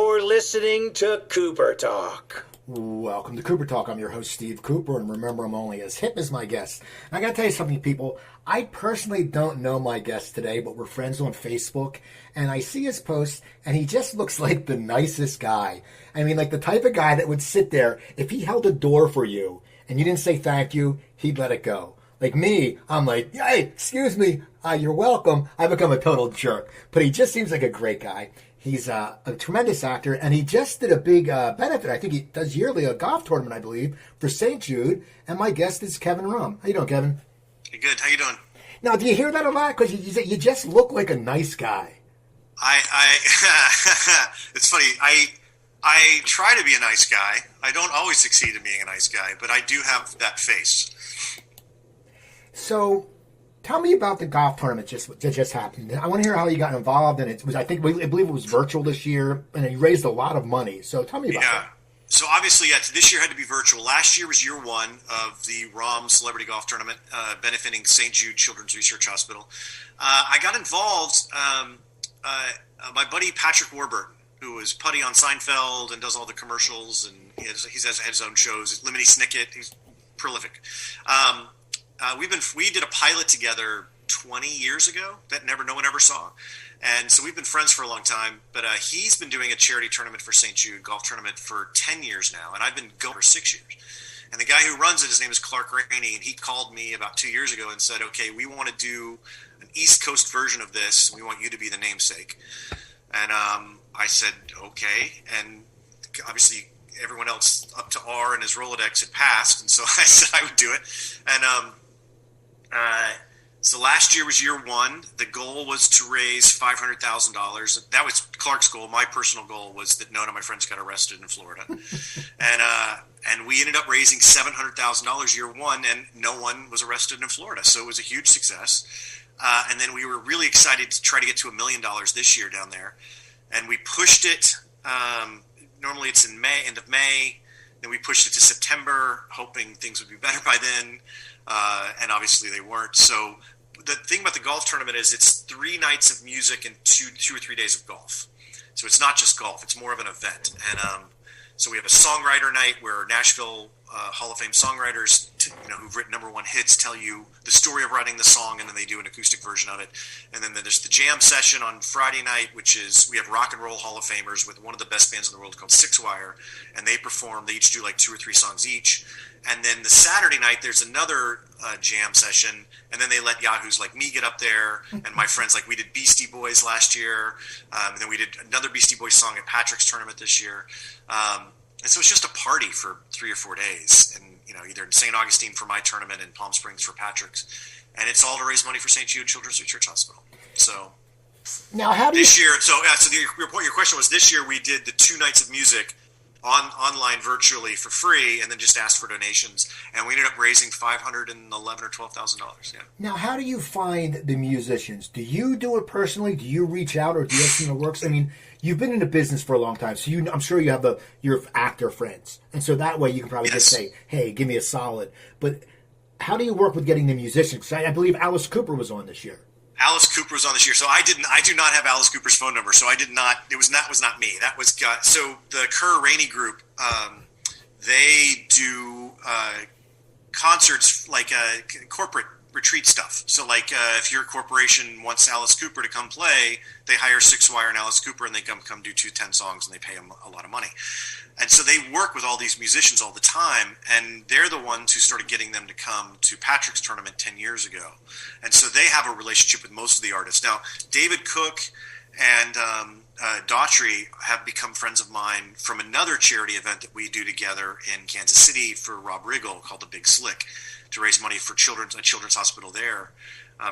You're listening to Cooper Talk. Welcome to Cooper Talk. I'm your host, Steve Cooper, and remember, I'm only as hip as my guests. And I got to tell you something, people. I personally don't know my guest today, but we're friends on Facebook, and I see his post, and he just looks like the nicest guy. I mean, like the type of guy that would sit there, if he held a door for you, and you didn't say thank you, he'd let it go. Like me, I'm like, hey, excuse me, you're welcome. I become a total jerk. But he just seems like a great guy. He's a tremendous actor, and he just did a big benefit. I think he does yearly a golf tournament, I believe, for St. Jude. And my guest is Kevin Rahm. How you doing, Kevin? Hey, good. How you doing? Now, do you hear that a lot? Because you just look like a nice guy. It's funny. I try to be a nice guy. I don't always succeed in being a nice guy, but I do have that face. So, tell me about the golf tournament that just happened. I want to hear how you got involved, and I believe it was virtual this year, and you raised a lot of money. So, tell me about that. So obviously, this year had to be virtual. Last year was year one of the Rahm Celebrity Golf Tournament, benefiting St. Jude Children's Research Hospital. I got involved. My buddy Patrick Warburton, who is putty on Seinfeld and does all the commercials, and he has his own shows. Lemony Snicket, he's prolific. We did a pilot together 20 years ago that no one ever saw. And so we've been friends for a long time, but he's been doing a charity tournament for St. Jude golf tournament for 10 years now, and I've been going for 6 years. And the guy who runs it, his name is Clark Rainey, and he called me about 2 years ago and said, okay, we want to do an East Coast version of this. We want you to be the namesake. And I said, okay. And obviously everyone else up to R and his Rolodex had passed, and so I said I would do it. And so last year was year one. The goal was to raise $500,000. That was Clark's goal. My personal goal was that none of my friends got arrested in Florida. And we ended up raising $700,000 year one, and no one was arrested in Florida. So it was a huge success. And then we were really excited to try to get to $1 million this year down there. And we pushed it. Normally it's in May, end of May. Then we pushed it to September, hoping things would be better by then. And obviously they weren't. So the thing about the golf tournament is it's 3 nights of music and two or 3 days of golf. So it's not just golf. It's more of an event. And so we have a songwriter night where Nashville Hall of Fame songwriters who've written #1 hits tell you the story of writing the song, and then they do an acoustic version of it. And then there's the jam session on Friday night, which is we have Rock and Roll Hall of Famers with one of the best bands in the world called Six Wire, and they perform. They each do like 2 or 3 songs each. And then the Saturday night, there's another jam session, and then they let yahoos like me get up there, and my friends, like we did Beastie Boys last year, and then we did another Beastie Boys song at Patrick's tournament this year. And so it's just a party for 3 or 4 days, and either in St. Augustine for my tournament and Palm Springs for Patrick's, and it's all to raise money for St. Jude Children's Research Hospital. So now, how do this year? So your question was this year we did the 2 nights of music online virtually for free, and then just asked for donations, and we ended up raising $511,000 or $12,000. Yeah. Now, how do you find the musicians? Do you do it personally? Do you reach out, or do you have something that works? I mean, you've been in the business for a long time, so I'm sure you have your actor friends, and so that way you can probably just say, "Hey, give me a solid." But how do you work with getting the musicians? I believe Alice Cooper was on this year. Alice Cooper was on this year, so I do not have Alice Cooper's phone number, so I did not. That was not me. That was so the Kerr Rainey group. They do concerts like corporate retreat stuff. So like if your corporation wants Alice Cooper to come play, they hire Six Wire and Alice Cooper, and they come do 10 songs, and they pay them a lot of money. And so they work with all these musicians all the time, and they're the ones who started getting them to come to Patrick's tournament 10 years ago. And so they have a relationship with most of the artists. Now, David Cook and Daughtry have become friends of mine from another charity event that we do together in Kansas City for Rob Riggle called The Big Slick, to raise money for a children's hospital there,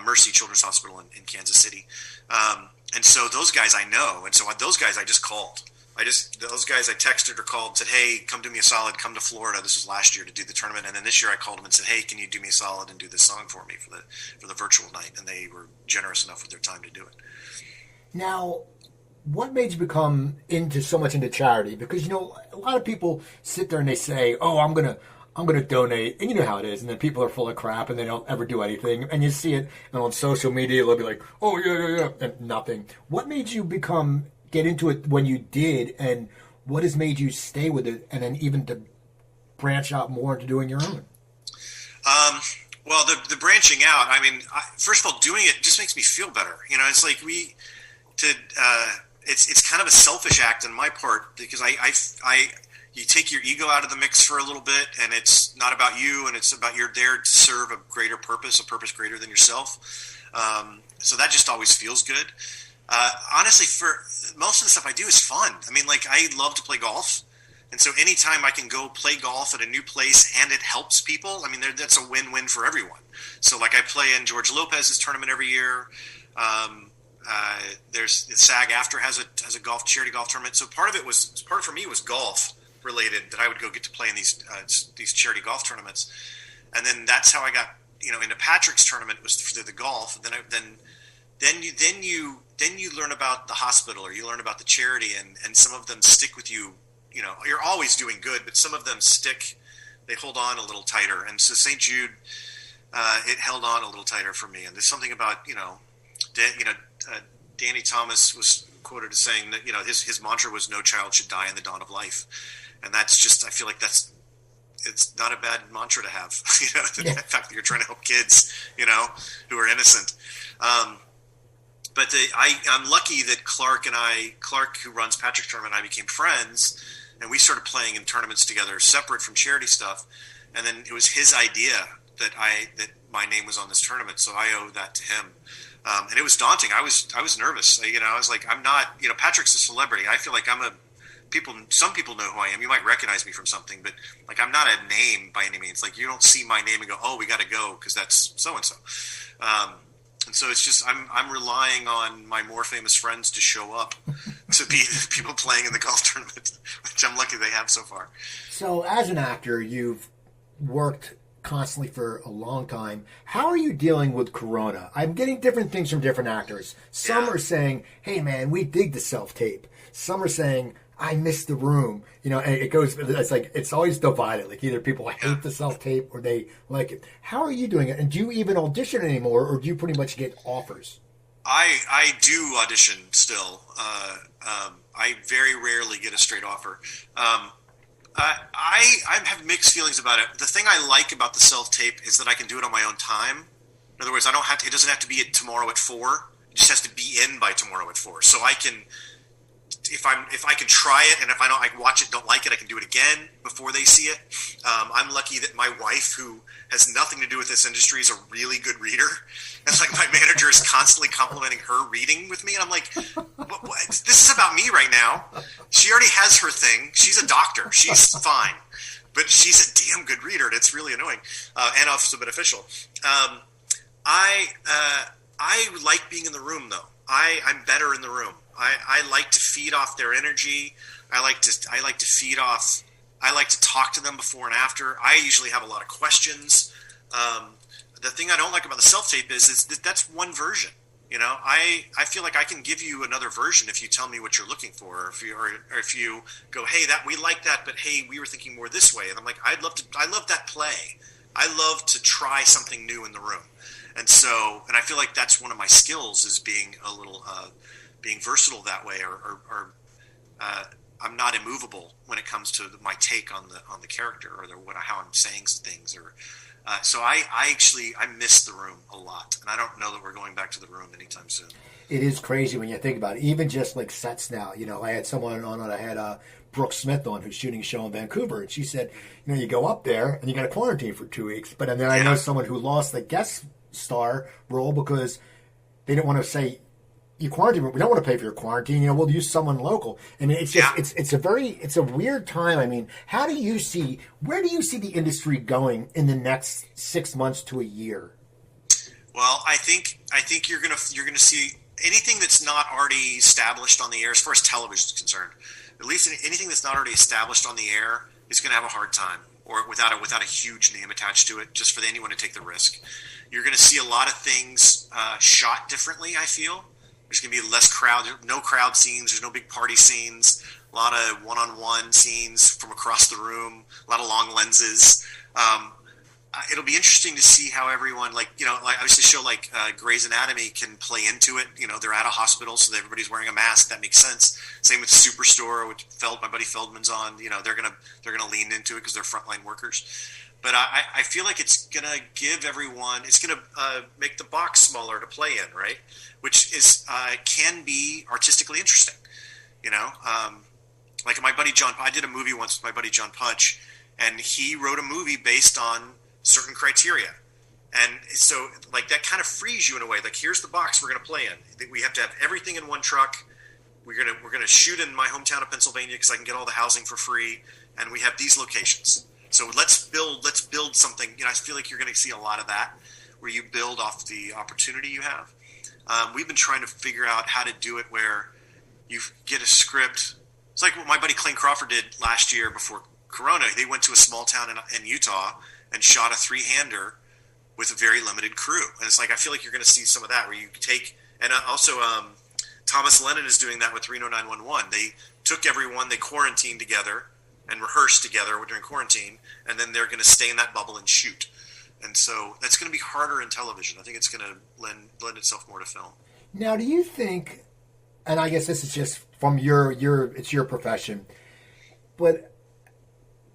Mercy Children's Hospital in Kansas City. And so those guys I know, and so those guys I just called. Those guys I texted or called and said, hey, come do me a solid, come to Florida. This was last year to do the tournament. And then this year I called them and said, hey, can you do me a solid and do this song for me for the virtual night? And they were generous enough with their time to do it. Now, what made you become so much into charity? Because, a lot of people sit there and they say, oh, I'm going to donate. And you know how it is. And then people are full of crap and they don't ever do anything. And you see it, and on social media, they'll be like, oh, yeah, and nothing. What made you become get into it when you did, and what has made you stay with it, and then even to branch out more into doing your own? Well, the branching out, I mean, first of all, doing it just makes me feel better. You know, it's like it's kind of a selfish act on my part, because you take your ego out of the mix for a little bit, and it's not about you, and it's about you're there to serve a greater purpose, a purpose greater than yourself. So that just always feels good. Honestly, for most of the stuff I do is fun. I mean, like, I love to play golf. And so anytime I can go play golf at a new place and it helps people, I mean, that's a win-win for everyone. So, like, I play in George Lopez's tournament every year. There's SAG-AFTRA has a charity golf tournament. So part for me was golf related, that I would go get to play in these charity golf tournaments. And then that's how I got, into Patrick's tournament, was through the golf. And then you learn about the hospital, or you learn about the charity, and some of them stick with you. You're always doing good, but some of them stick. They hold on a little tighter. And so St. Jude, it held on a little tighter for me. And there's something about, Danny Thomas was quoted as saying that, his mantra was, "No child should die in the dawn of life." And that's just, I feel like it's not a bad mantra to have, the fact that you're trying to help kids, who are innocent. But I'm lucky that Clark, who runs Patrick's tournament, and I became friends, and we started playing in tournaments together, separate from charity stuff. And then it was his idea that my name was on this tournament, so I owe that to him. And it was daunting. I was nervous. I was like, I'm not. Patrick's a celebrity. I feel like some people know who I am. You might recognize me from something, but, like, I'm not a name by any means. Like, you don't see my name and go, "Oh, we got to go because that's so and so." And so it's just I'm relying on my more famous friends to show up to be the people playing in the golf tournament, which I'm lucky they have so far. So as an actor, you've worked constantly for a long time. How are you dealing with Corona? I'm getting different things from different actors. Some are saying, "Hey man, we dig the self-tape." Some are saying, "I miss the room." And it's always divided. Like, either people hate the self-tape or they like it. How are you doing it? And do you even audition anymore, or do you pretty much get offers? I do audition still. I very rarely get a straight offer. I have mixed feelings about it. The thing I like about the self-tape is that I can do it on my own time. In other words, it doesn't have to be tomorrow at 4. It just has to be in by tomorrow at 4. So I can, if I can try it, and if I watch it, don't like it, I can do it again before they see it. I'm lucky that my wife, who has nothing to do with this industry, is a really good reader. And, like, my manager is constantly complimenting her reading with me, and I'm like, what? This is about me right now. She already has her thing. She's a doctor. She's fine, but she's a damn good reader, and it's really annoying and also beneficial. I like being in the room, though. I'm better in the room. I like to feed off their energy. I like to feed off. I like to talk to them before and after. I usually have a lot of questions. The thing I don't like about the self-tape is that's one version. I feel like I can give you another version if you tell me what you're looking for, or if you go, "Hey, we like that, but hey, we were thinking more this way." And I'm like, I love that play. I love to try something new in the room. And I feel like that's one of my skills, is being a little, being versatile that way, or I'm not immovable when it comes to my take on the character, or how I'm saying things, or so I miss the room a lot, and I don't know that we're going back to the room anytime soon. It is crazy when you think about it. Even just like sets now, I had someone on, I had Brooke Smith on, who's shooting a show in Vancouver, and she said, you go up there and you got to quarantine for 2 weeks. But then I know someone who lost the guest star role because they didn't want to say, "You quarantine, we don't want to pay for your quarantine. We'll use someone local." I mean, it's just it's a weird time. I mean, where do you see the industry going in the next 6 months to a year? Well, I think you're gonna see anything that's not already established on the air, as far as television is concerned. At least anything that's not already established on the air is going to have a hard time, or without a huge name attached to it, just for anyone to take the risk. You're going to see a lot of things shot differently, I feel. There's going to be less crowd, no crowd scenes. There's no big party scenes. A lot of one-on-one scenes from across the room. A lot of long lenses. it'll be interesting to see how everyone, like obviously a show like Grey's Anatomy can play into it. They're at a hospital, so everybody's wearing a mask. That makes sense. Same with Superstore, which my buddy Feldman's on. They're gonna lean into it because they're frontline workers. But I feel like it's gonna give everyone. It's gonna make the box smaller to play in, right? Which is can be artistically interesting. Like my buddy John. I did a movie once with my buddy John Pudge, and he wrote a movie based on certain criteria. And so like that kind of frees you in a way. Like, here's the box we're going to play in. We have to have everything in one truck. We're going to shoot in my hometown of Pennsylvania because I can get all the housing for free. And we have these locations. So let's build something. I feel like you're going to see a lot of that where you build off the opportunity you have. We've been trying to figure out how to do it where you get a script. It's like what my buddy Clayne Crawford did last year before Corona. They went to a small town in Utah and shot a 3-hander with a very limited crew. And it's like, I feel like you're going to see some of that where you take, and also Thomas Lennon is doing that with Reno 911. They took everyone, they quarantined together and rehearsed together during quarantine, and then they're going to stay in that bubble and shoot. And so that's going to be harder in television. I think it's going to lend itself more to film. Now, do you think, and I guess this is just from it's your profession, but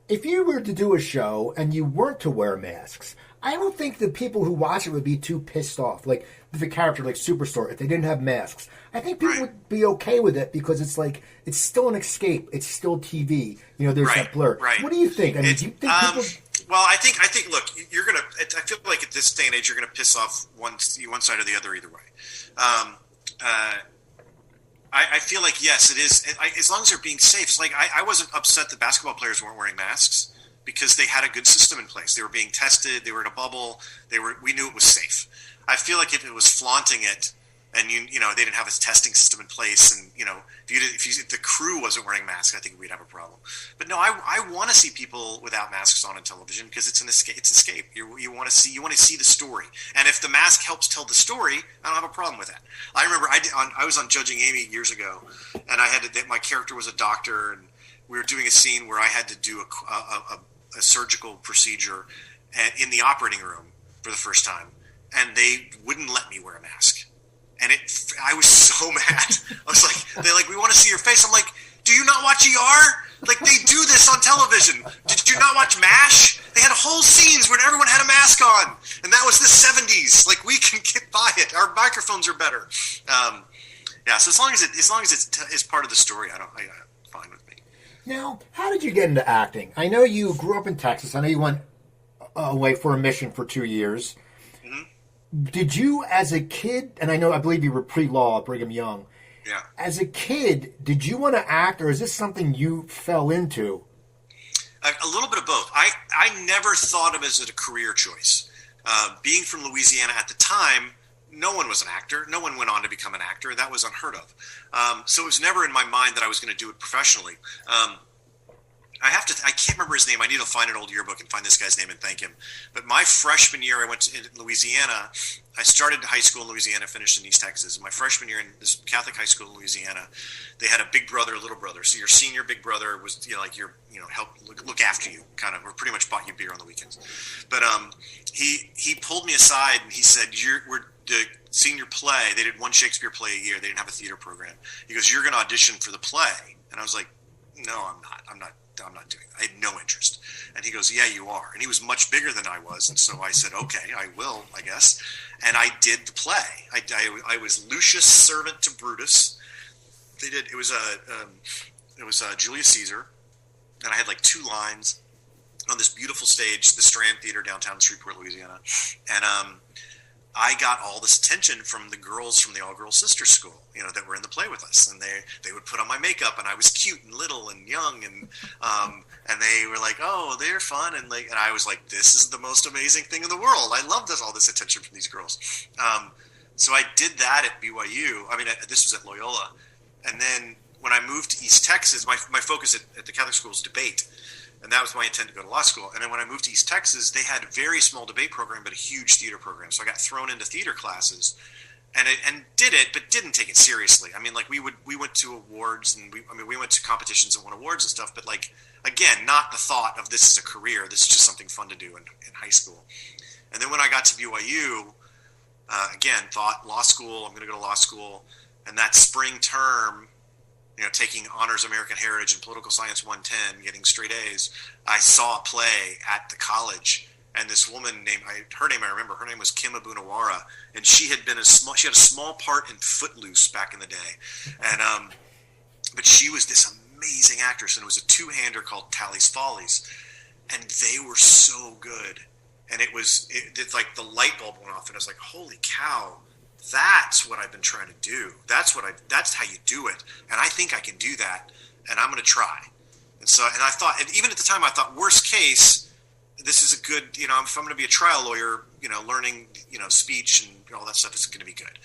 if you were to do a show and you weren't to wear masks, I don't think the people who watch it would be too pissed off. Like the character like Superstore, if they didn't have masks, I think people would be okay with it because it's like it's still an escape. It's still TV. There's that blur. Right. What do you think? I mean, do you think people? Well, I think. Look, you're gonna. I feel like at this day and age, you're gonna piss off one side or the other either way. I feel like yes, it is. As long as they're being safe. It's like I wasn't upset that basketball players weren't wearing masks because they had a good system in place. They were being tested. They were in a bubble. We knew it was safe. I feel like if it was flaunting it, and they didn't have a testing system in place, and if the crew wasn't wearing masks, I think we'd have a problem. But no, I want to see people without masks on television because it's an escape. It's escape. You want to see the story, and if the mask helps tell the story, I don't have a problem with that. I remember I was on Judging Amy years ago, and my character was a doctor, and we were doing a scene where I had to do a surgical procedure in the operating room for the first time, and they wouldn't let me wear a mask. And I was so mad. I was like, we want to see your face. I'm like, do you not watch ER? Like, they do this on television. Did you not watch MASH? They had whole scenes where everyone had a mask on. And that was the 70s. Like, we can get by it. Our microphones are better. So as long as it's part of the story, fine with me. Now, how did you get into acting? I know you grew up in Texas. I know you went away for a mission for 2 years. Did you, as a kid, and I believe you were pre-law at Brigham Young. Yeah. As a kid, did you want to act, or is this something you fell into? A little bit of both. I never thought of it as a career choice. Being from Louisiana at the time, no one was an actor. No one went on to become an actor. That was unheard of. So it was never in my mind that I was going to do it professionally. I can't remember his name. I need to find an old yearbook and find this guy's name and thank him. But my freshman year, I went to Louisiana. I started high school in Louisiana, finished in East Texas. And my freshman year in this Catholic high school in Louisiana, they had a big brother, a little brother. So your senior big brother was, help look after you, kind of, or pretty much bought you beer on the weekends. But he pulled me aside and he said, we're the senior play. They did one Shakespeare play a year. They didn't have a theater program. He goes, you're going to audition for the play. And I was like, no, I'm not doing that. I had no interest. And he goes, yeah, you are. And he was much bigger than I was. And so I said, okay, I will, I guess. And I did the play. I was Lucius, servant to Brutus. It was Julius Caesar. And I had like 2 lines on this beautiful stage, the Strand Theater downtown in Shreveport, Louisiana. And I got all this attention from the girls from the all-girls sister school, that were in the play with us, and they would put on my makeup, and I was cute and little and young, and they were like, oh, they're fun, and I was like, this is the most amazing thing in the world. I love all this attention from these girls. So I did that at BYU. I mean, this was at Loyola, and then when I moved to East Texas, my focus at the Catholic school is debate. And that was my intent to go to law school. And then when I moved to East Texas, they had a very small debate program, but a huge theater program. So I got thrown into theater classes. and did it, but didn't take it seriously. I mean, like we went to awards and we went to competitions and won awards and stuff, but like again, not the thought of this is a career. This is just something fun to do in high school. And then when I got to BYU, again, thought law school. I'm going to go to law school, and that spring term, taking honors American Heritage and Political Science 110, getting straight A's, I saw a play at the college. And this woman her name I remember. Her name was Kim Abunawara, and she had a small part in Footloose back in the day, and but she was this amazing actress, and it was a two-hander called Tally's Follies, and they were so good, and it's like the light bulb went off, and I was like, holy cow, that's what I've been trying to do. That's how you do it, and I think I can do that, and I'm going to try. And I thought, and even at the time, I thought, worst case, this is a good, if I'm going to be a trial lawyer, learning, speech and all that stuff is going to be good.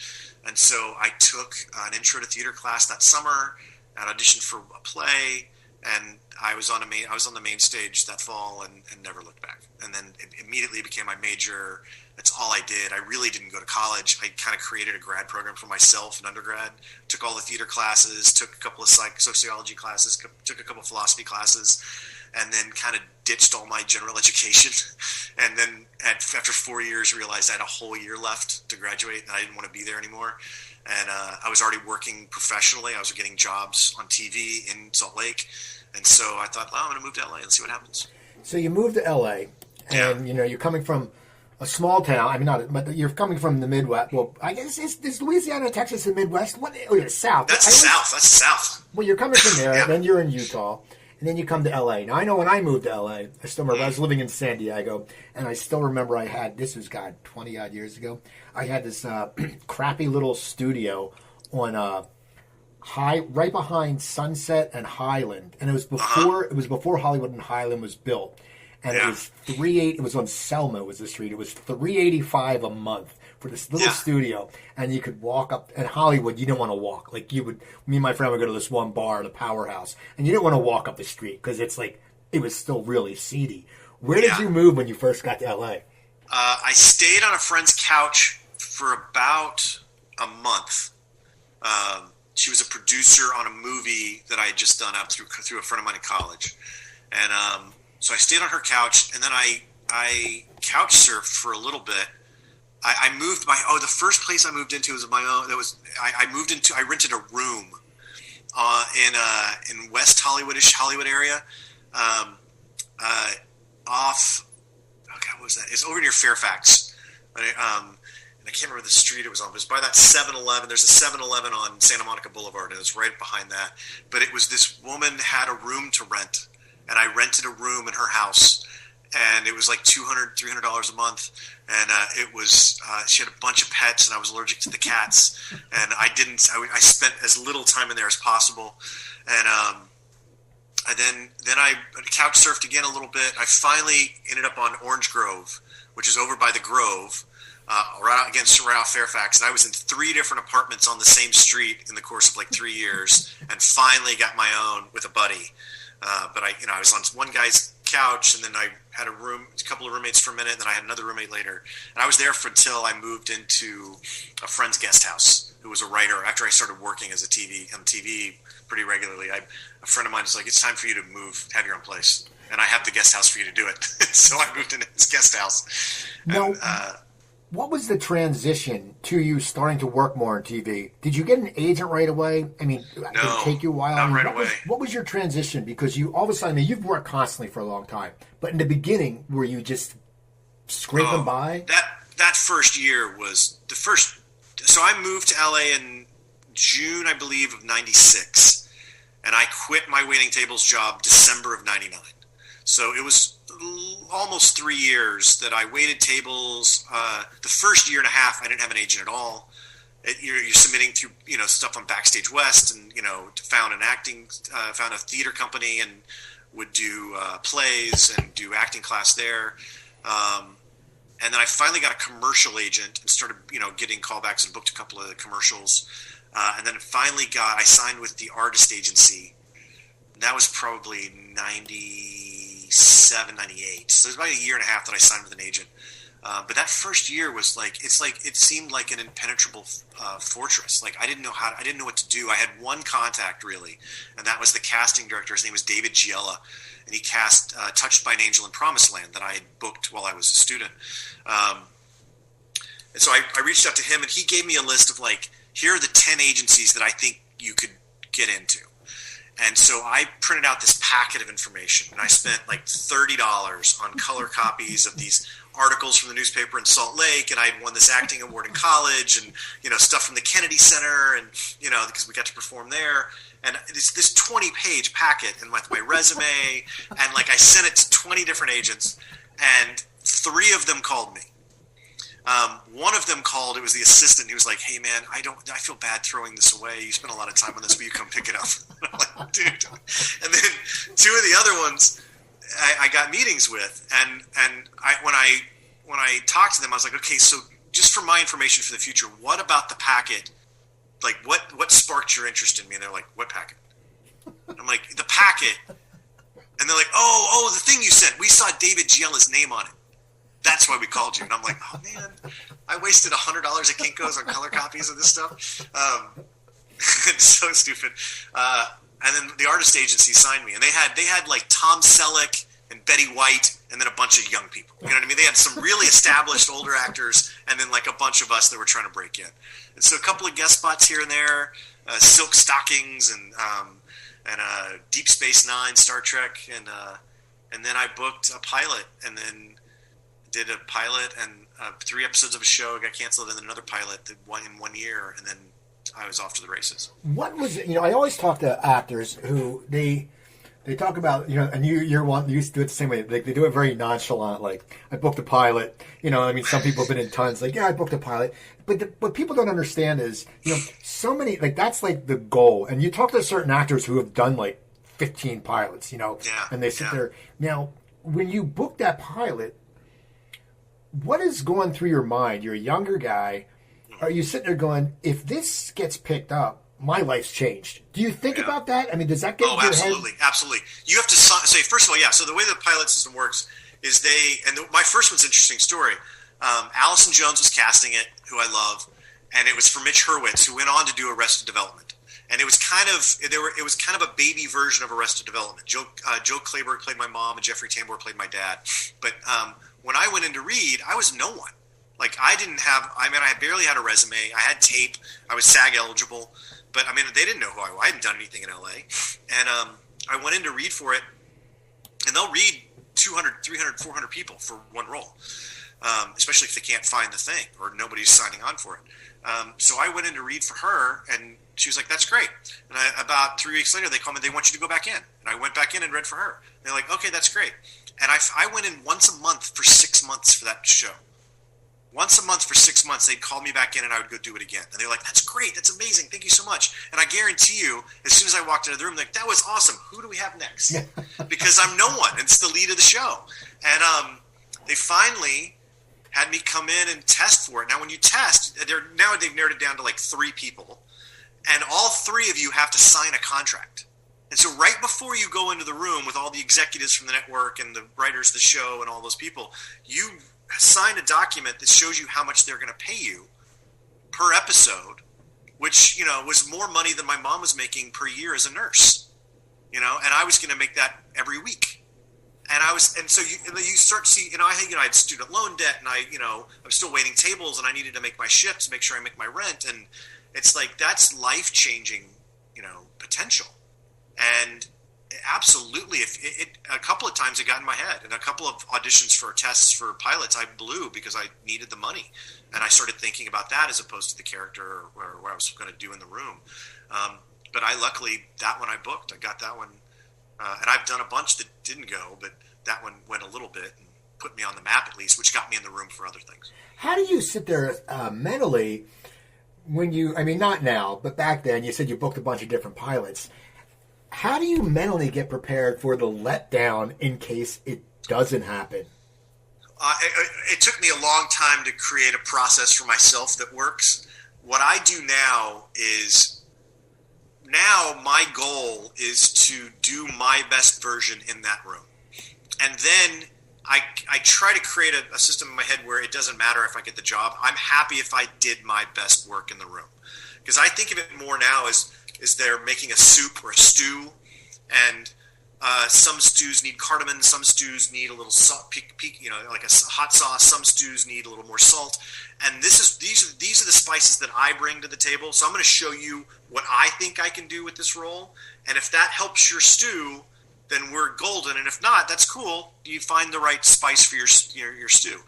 And so I took an intro to theater class that summer, and auditioned for a play, and I was on the main stage that fall and never looked back. And then it immediately became my major. That's all I did. I really didn't go to college. I kind of created a grad program for myself in undergrad, took all the theater classes, took a couple of sociology classes, took a couple of philosophy classes, and then kind of ditched all my general education. And then after 4 years, realized I had a whole year left to graduate, and I didn't want to be there anymore. And I was already working professionally. I was getting jobs on TV in Salt Lake. And so I thought, well, I'm going to move to LA and see what happens. So you moved to LA, and you're coming from a small town. I mean, but you're coming from the Midwest. Well, I guess is Louisiana, Texas, the Midwest? What? Oh, you're South. That's South. That's South. Well, you're coming from there, and then you're in Utah. And then you come to LA. Now, I know when I moved to LA, I still remember I was living in San Diego, and I still remember this was, 20-odd years ago. I had this crappy little studio on right behind Sunset and Highland, and it was before Hollywood and Highland was built. And it was it was on Selma was the street. It was $385 a month for this little studio, and you could walk up. In Hollywood, you didn't want to walk. Like me and my friend would go to this one bar, the Powerhouse, and you didn't want to walk up the street because it's like it was still really seedy. Where did you move when you first got to LA? I stayed on a friend's couch for about a month. She was a producer on a movie that I had just done out through a friend of mine in college, and so I stayed on her couch, and then I couch surfed for a little bit. I moved the first place I moved into was my own. I rented a room in West Hollywood area, off. Oh God, what was that? It's over near Fairfax. And I can't remember the street it was on. It was by that 7-Eleven. There's a 7-Eleven on Santa Monica Boulevard, and it was right behind that. But it was this woman had a room to rent, and I rented a room in her house, and it was like $200, $300 a month. And it was she had a bunch of pets, and I was allergic to the cats, and I spent as little time in there as possible. And then I couch surfed again a little bit. I finally ended up on Orange Grove, which is over by the Grove, right off Fairfax. And I was in 3 different apartments on the same street in the course of like 3 years, and finally got my own with a buddy. But I was on one guy's couch, and then I had a couple of roommates for a minute, and then I had another roommate later. And I was there until I moved into a friend's guest house who was a writer. After I started working on TV pretty regularly, a friend of mine was like, it's time for you to move, have your own place. And I have the guest house for you to do it. So I moved into his guest house. Now, what was the transition to you starting to work more on TV? Did you get an agent right away? I mean, did it take you a while? Not right away. What was your transition? Because you all of a sudden, you've worked constantly for a long time. But in the beginning, were you just scraping by? That first year was the first. So I moved to LA in June, I believe, of '96, and I quit my waiting tables job December of '99. So it was almost 3 years that I waited tables. The first year and a half, I didn't have an agent at all. You're submitting through stuff on Backstage West, and found a theater company and would do plays and do acting class there. And then I finally got a commercial agent and started getting callbacks and booked a couple of commercials. And then finally I signed with the artist agency. And that was probably 97, 98. So it was about a year and a half that I signed with an agent. But that first year was like it seemed like an impenetrable fortress. Like I didn't know what to do. I had one contact really, and that was the casting director. His name was David Chaough, and he cast "Touched by an Angel in Promised Land" that I had booked while I was a student. And so I reached out to him, and he gave me a list of like, here are the 10 agencies that I think you could get into. And so I printed out this packet of information, and I spent like $30 on color copies of these articles from the newspaper in Salt Lake, and I had won this acting award in college, and stuff from the Kennedy Center, and because we got to perform there. And it's this 20-page packet, and with my resume, and like I sent it to 20 different agents, and 3 of them called me. One of them called. It was the assistant. He was like, "Hey man, I feel bad throwing this away. You spent a lot of time on this. Will you come pick it up?" I'm like, "Dude." And then 2 of the other ones, I got meetings with, and when I talked to them, I was like, "Okay, so just for my information for the future, what about the packet? Like, what sparked your interest in me?" And they're like, "What packet?" I'm like, "The packet." And they're like, "Oh, the thing you sent. We saw David Gialla's name on it. That's why we called you." And I'm like, "Oh man, I wasted $100 at Kinko's on color copies of this stuff." It's so stupid. And then the artist agency signed me, and they had like Tom Selleck and Betty White, and then a bunch of young people. You know what I mean? They had some really established older actors, and then like a bunch of us that were trying to break in. And so a couple of guest spots here and there, Silk Stockings, and Deep Space Nine, Star Trek, and then I booked a pilot, and then did a pilot and 3 episodes of a show, got canceled, and then another pilot in 1 year, and then I was off to the races. What was it? I always talk to actors who they talk about, and you used to do it the same way. Like, they do it very nonchalant. Like, I booked a pilot. Some people have been in tons. Like, yeah, I booked a pilot. But what people don't understand is, so many, like, that's like the goal. And you talk to certain actors who have done like 15 pilots, and they sit there. Now, when you book that pilot, what is going through your mind? You're a younger guy. Are you sitting there going, if this gets picked up, my life's changed? Do you think about that? I mean, does that get into your absolutely, head? Absolutely. You have to say, first of all, yeah, so the way the pilot system works is my first one's an interesting story. Allison Jones was casting it, who I love, and it was for Mitch Hurwitz, who went on to do Arrested Development. And it was kind of a baby version of Arrested Development. Joe Kleberg played my mom, and Jeffrey Tambor played my dad. But when I went in to read, I was no one. Like, I barely had a resume. I had tape. I was SAG eligible. But, they didn't know who I was. I hadn't done anything in L.A. And I went in to read for it, and they'll read 200, 300, 400 people for one role, especially if they can't find the thing or nobody's signing on for it. So I went in to read for her, and she was like, "That's great." And about 3 weeks later, they called me, "They want you to go back in." And I went back in and read for her. And they're like, "Okay, that's great." And I went in once a month for 6 months for that show. Once a month for 6 months, they'd call me back in, and I would go do it again. And they're like, "That's great. That's amazing. Thank you so much." And I guarantee you, as soon as I walked into the room, like, "That was awesome. Who do we have next?" Because I'm no one. It's the lead of the show. And they finally had me come in and test for it. Now, when you test, they've narrowed it down to like 3 people. And all 3 of you have to sign a contract. And so right before you go into the room with all the executives from the network and the writers of the show and all those people, you sign a document that shows you how much they're going to pay you per episode, which, was more money than my mom was making per year as a nurse, and I was going to make that every week. And so you start to see, I had student loan debt, and I was still waiting tables, and I needed to make my shifts, make sure I make my rent. And it's like, that's life-changing, potential. And absolutely, a couple of times it got in my head, and a couple of auditions for tests for pilots I blew because I needed the money, and I started thinking about that as opposed to the character or what I was going to do in the room. But luckily, that one I booked. I got that one, and I've done a bunch that didn't go, but that one went a little bit and put me on the map at least, which got me in the room for other things. How do you sit there mentally when not now, but back then? You said you booked a bunch of different pilots. How do you mentally get prepared for the letdown in case it doesn't happen? It took me a long time to create a process for myself that works. What I do now is, my goal is to do my best version in that room. And then I try to create a system in my head where it doesn't matter if I get the job. I'm happy if I did my best work in the room, because I think of it more now as they're making a soup or a stew, and some stews need cardamom, some stews need a little salt, like a hot sauce. Some stews need a little more salt, and these are the spices that I bring to the table. So I'm going to show you what I think I can do with this role, and if that helps your stew, then we're golden. And if not, that's cool. You find the right spice for your stew.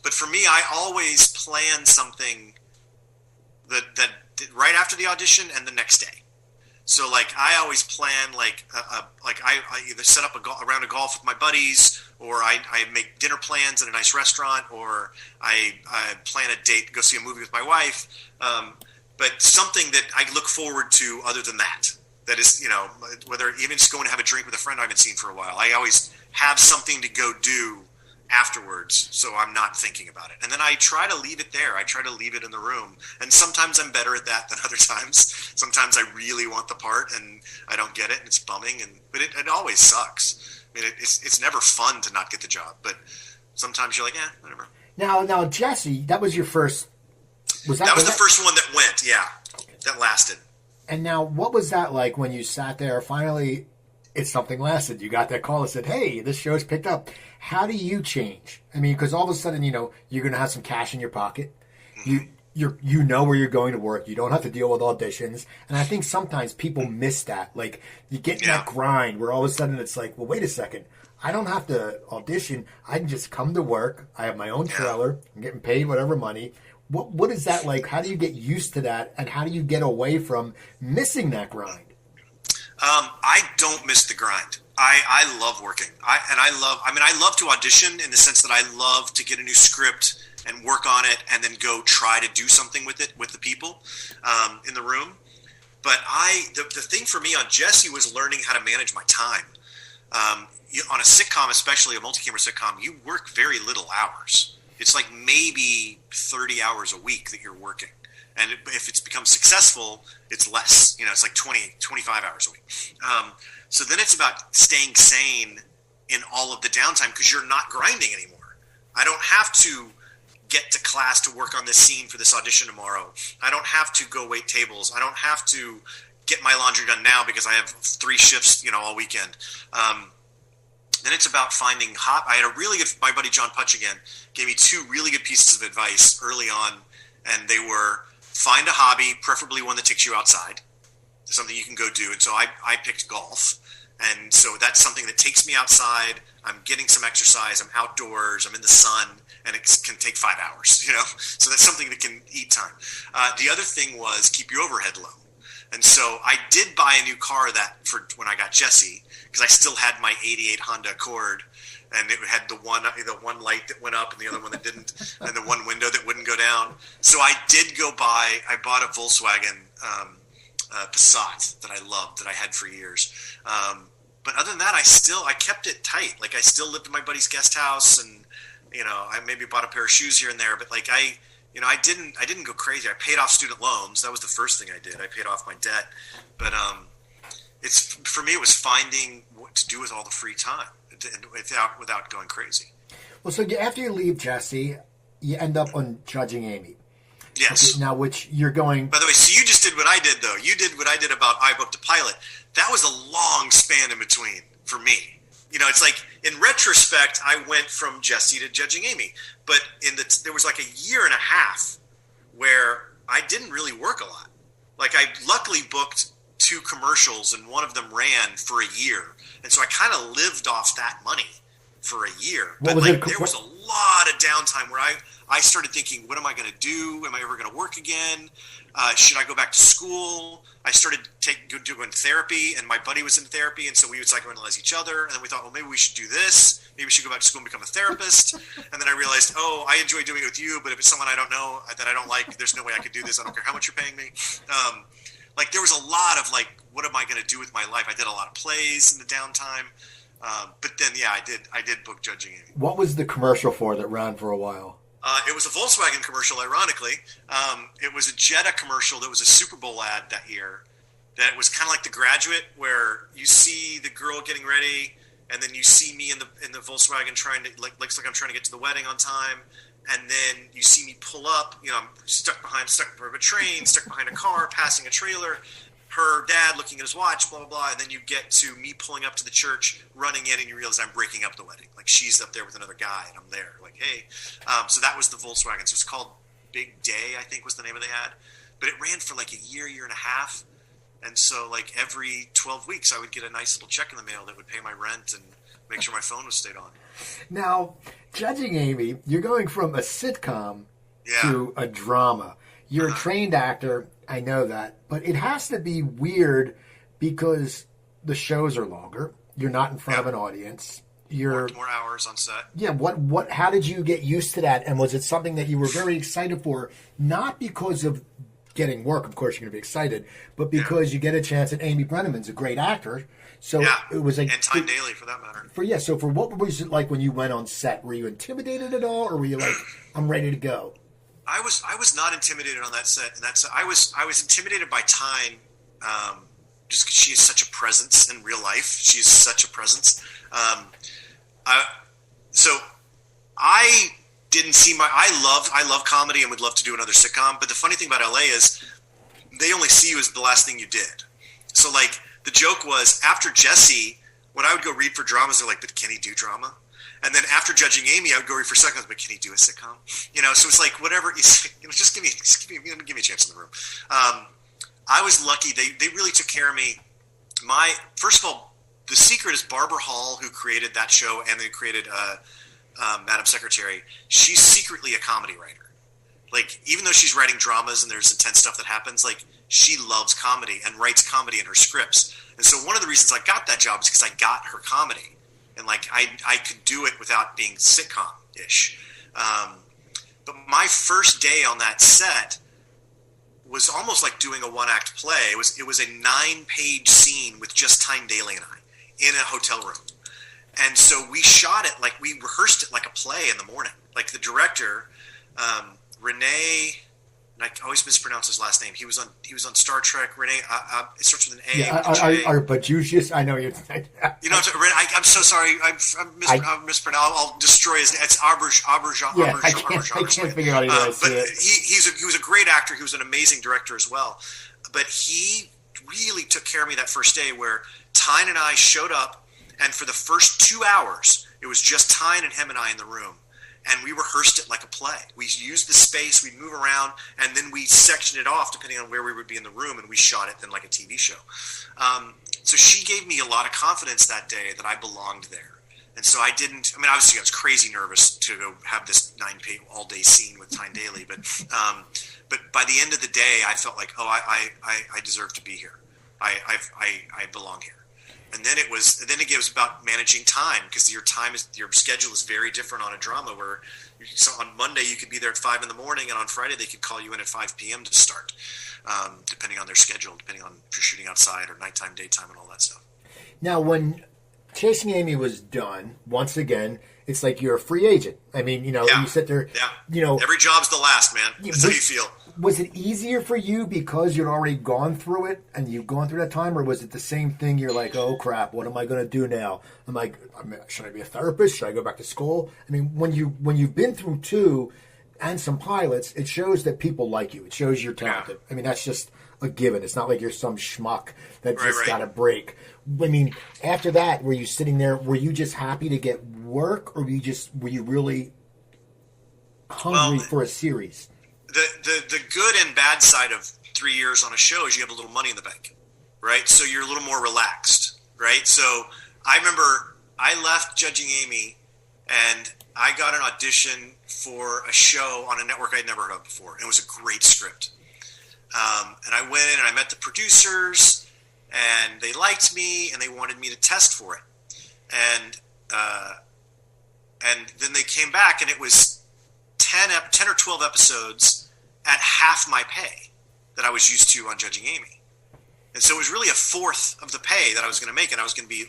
But for me, I always plan something that right after the audition and the next day. So like I always plan I either set up a round of golf with my buddies, or I make dinner plans at a nice restaurant, or I plan a date to go see a movie with my wife. But something that I look forward to other than that. That is, whether even just going to have a drink with a friend I haven't seen for a while. I always have something to go do afterwards, so I'm not thinking about it. And then I try to leave it there. I try to leave it in the room. And sometimes I'm better at that than other times. Sometimes I really want the part and I don't get it, and it's bumming. But it always sucks. I mean, it's never fun to not get the job. But sometimes you're like, whatever. Now, Jesse, that was your first. That was the first one that went. Yeah, okay. That lasted. And now, what was that like when you sat there, finally, it's something lasted? You got that call that said, hey, this show's picked up. How do you change? I mean, because all of a sudden, you're going to have some cash in your pocket. Mm-hmm. You know where you're going to work. You don't have to deal with auditions. And I think sometimes people miss that. Like, you get in that grind where all of a sudden it's like, well, wait a second. I don't have to audition. I can just come to work. I have my own trailer. I'm getting paid whatever money. What is that like? How do you get used to that, and how do you get away from missing that grind? I don't miss the grind. I love working. I love to audition in the sense that I love to get a new script and work on it and then go try to do something with it with the people in the room. But the thing for me on Jesse was learning how to manage my time. On a sitcom, especially a multi-camera sitcom, you work very little hours. It's like maybe 30 hours a week that you're working. And if it's become successful, it's less. It's like 20, 25 hours a week. So then it's about staying sane in all of the downtime because you're not grinding anymore. I don't have to get to class to work on this scene for this audition tomorrow. I don't have to go wait tables. I don't have to get my laundry done now because I have 3 shifts, all weekend. Then it's about finding I had my buddy John Putch again gave me 2 really good pieces of advice early on, and they were find a hobby, preferably one that takes you outside, something you can go do. And so I picked golf, and so that's something that takes me outside. I'm getting some exercise. I'm outdoors. I'm in the sun, and it can take 5 hours. So that's something that can eat time. The other thing was keep your overhead low. And so I did buy a new car for when I got Jesse, because I still had my '88 Honda Accord, and it had the one light that went up and the other one that didn't, and the one window that wouldn't go down. So I bought a Volkswagen Passat that I loved, that I had for years. But other than that, I kept it tight. Like I still lived in my buddy's guest house, and I maybe bought a pair of shoes here and there, but like I didn't go crazy. I paid off student loans. That was the first thing I did. I paid off my debt. But for me, it was finding what to do with all the free time without going crazy. Well, so after you leave Jesse, you end up on Judging Amy. Yes. Okay, now, which you're going... By the way, so you just did what I did, though. You did what I did about I Booked a Pilot. That was a long span in between for me. It's like, in retrospect, I went from Jesse to Judging Amy. But there was like a year and a half where I didn't really work a lot. Like, I luckily booked 2 commercials, and one of them ran for a year. And so I kind of lived off that money for a year. But there was a lot of downtime where I started thinking, what am I going to do? Am I ever going to work again? Should I go back to school? I started doing therapy, and my buddy was in therapy, and so we would psychoanalyze each other. And then we thought, well, maybe we should do this. Maybe we should go back to school and become a therapist. And then I realized, I enjoy doing it with you, but if it's someone I don't know that I don't like, there's no way I could do this. I don't care how much you're paying me. There was a lot of what am I going to do with my life? I did a lot of plays in the downtime. But then, I did book Judging Amy. What was the commercial for that ran for a while? It was a Volkswagen commercial, ironically. It was a Jetta commercial that was a Super Bowl ad that year. That was kind of like The Graduate, where you see the girl getting ready, and then you see me in the Volkswagen trying to looks like I'm trying to get to the wedding on time, and then you see me pull up. I'm stuck behind a train, stuck behind a car, passing a trailer. Her dad looking at his watch, blah blah blah, and then you get to me pulling up to the church, running in, and you realize I'm breaking up the wedding. Like she's up there with another guy, and I'm there. Like, hey, so that was the Volkswagen. So it's called Big Day, I think was the name of they had, but it ran for like a year and a half. And so, like, every 12 weeks, I would get a nice little check in the mail that would pay my rent and make sure my phone was stayed on. Now, Judging Amy, you're going from a sitcom to a drama. You're a trained actor, I know that, but it has to be weird because the shows are longer. You're not in front of an audience. You're more hours on set. Yeah. What? How did you get used to that? And was it something that you were very excited for? Not because of getting work, of course you're going to be excited, but because you get a chance, and Amy Brenneman's a great actor, so it was like, and Time Daily for that matter. So for what was it like when you went on set? Were you intimidated at all, or were you like, I'm ready to go? I was not intimidated on that set, and I was intimidated by Time, just because she is such a presence in real life. She's such a presence. So I didn't see I love comedy and would love to do another sitcom. But the funny thing about LA is they only see you as the last thing you did. So like the joke was after Jesse, when I would go read for dramas, they're like, but can he do drama? And then after Judging Amy, I would go read for sitcoms, but can he do a sitcom? So it's like whatever. Just give me a chance in the room. I was lucky. They really took care of me. First of all, The Secret is Barbara Hall, who created that show and then created Madam Secretary. She's secretly a comedy writer. Like, even though she's writing dramas and there's intense stuff that happens, like, she loves comedy and writes comedy in her scripts. And so one of the reasons I got that job is because I got her comedy. And, like, I could do it without being sitcom-ish. But my first day on that set was almost like doing a one-act play. It was a 9-page scene with just Tyne Daly and I in a hotel room. And so we shot it, like we rehearsed it like a play in the morning. Like the director, Renee, and I always mispronounce his last name. He was on Star Trek. Renee, it starts with an A. But you just, I know you're. I'm so sorry. I'm mispronounced. I'll destroy his name. It's Aubergeon. I can't figure out how to say it. He was a great actor. He was an amazing director as well. But he really took care of me that first day, where Tyne and I showed up. And for the first 2 hours, it was just Tyne and him and I in the room. And we rehearsed it like a play. We used the space, we'd move around, and then we sectioned it off depending on where we would be in the room, and we shot it then like a TV show. So she gave me a lot of confidence that day that I belonged there. And so obviously I was crazy nervous to go have this 9-page all-day scene with Tyne Daly. But by the end of the day, I felt like, I deserve to be here. I belong here. And then it was about managing time, because your schedule is very different on a drama, where on Monday you could be there at 5 a.m, and on Friday they could call you in at 5 p.m. to start, depending on their schedule, depending on if you're shooting outside or nighttime, daytime, and all that stuff. Now, when Chasing Amy was done, once again, it's like you're a free agent. I mean, you sit there. Yeah. Every job's the last, man. That's how you feel. Was it easier for you because you'd already gone through it and you've gone through that time, or was it the same thing? You're like, oh crap, what am I going to do now? I'm like, should I be a therapist? Should I go back to school? I mean, when you've been through 2 and some pilots, it shows that people like you. It shows you're talented. Yeah. I mean, that's just a given. It's not like you're some schmuck that just got a break. I mean, after that, were you sitting there? Were you just happy to get work, or were you really hungry for a series? The good and bad side of 3 years on a show is you have a little money in the bank, right? So you're a little more relaxed, right? So I remember I left Judging Amy, and I got an audition for a show on a network I'd never heard of before, and it was a great script. And I went in and I met the producers, and they liked me, and they wanted me to test for it. And then they came back, and it was 10 or 12 episodes at half my pay that I was used to on Judging Amy. And so it was really a fourth of the pay that I was going to make, and I was going to be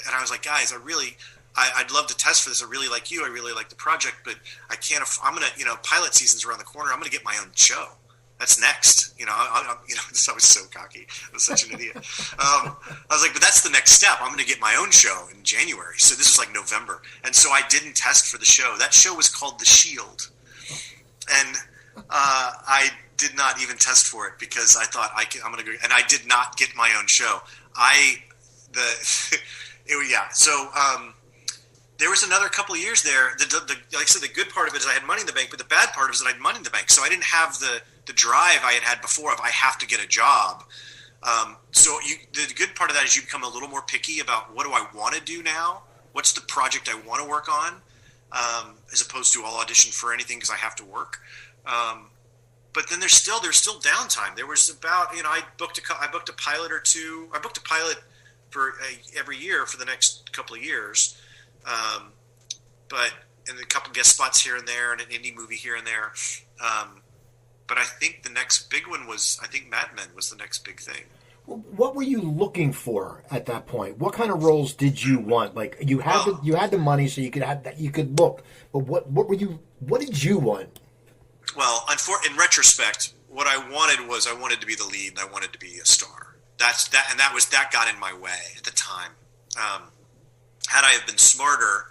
and I was like, guys, I'd love to test for this. I really like you. I really like the project, but I can't. I'm going to, pilot season's around the corner. I'm going to get my own show. That's next. I was so cocky. I was such an idiot. I was like, but that's the next step. I'm going to get my own show in January. So this was like November. And so I didn't test for the show. That show was called The Shield. And I did not even test for it because I thought I'm going to go. And I did not get my own show. So there was another couple of years there. Like I said, the good part of it is I had money in the bank, but the bad part of it is that I had money in the bank. So I didn't have the drive I had before of I have to get a job. The good part of that is you become a little more picky about what do I want to do now? What's the project I want to work on? As opposed to I'll audition for anything because I have to work. But then there's still downtime. There was about, I booked a pilot or two. I booked a pilot for every year for the next couple of years. And a couple guest spots here and there and an indie movie here and there. But I think the next big one was, Mad Men was the next big thing. What were you looking for at that point? What kind of roles did you want? Like you had the money, so you could look. But what did you want? Well, in retrospect, what I wanted to be the lead, and I wanted to be a star. That got in my way at the time. Had I have been smarter,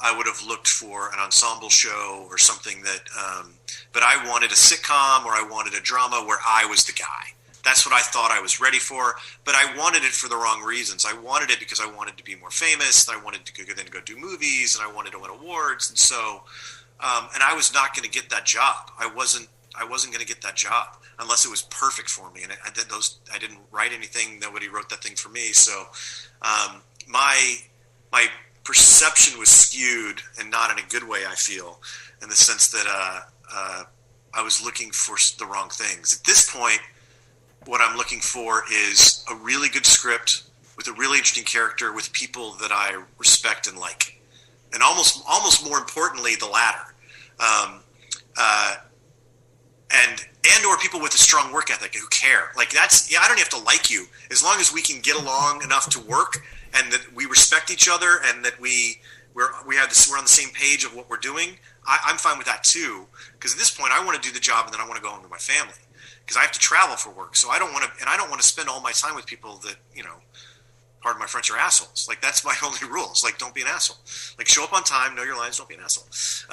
I would have looked for an ensemble show or something that. But I wanted a sitcom or I wanted a drama where I was the guy. That's what I thought I was ready for, but I wanted it for the wrong reasons. I wanted it because I wanted to be more famous, and I wanted to then go do movies, and I wanted to win awards, and so, and I was not going to get that job. I wasn't going to get that job unless it was perfect for me, and I didn't write anything. Nobody wrote that thing for me, so my perception was skewed, and not in a good way. I feel, in the sense that I was looking for the wrong things. At this point, what I'm looking for is a really good script with a really interesting character with people that I respect and like, and almost more importantly, the latter, and or people with a strong work ethic who care. Like I don't have to like you as long as we can get along enough to work, and that we respect each other, and that we're on the same page of what we're doing. I'm fine with that too, because at this point I want to do the job and then I want to go home to my family. Because I have to travel for work, so I don't want to spend all my time with people that, pardon my French, are assholes. Like, that's my only rules. Like, don't be an asshole. Like, show up on time, know your lines, don't be an asshole. So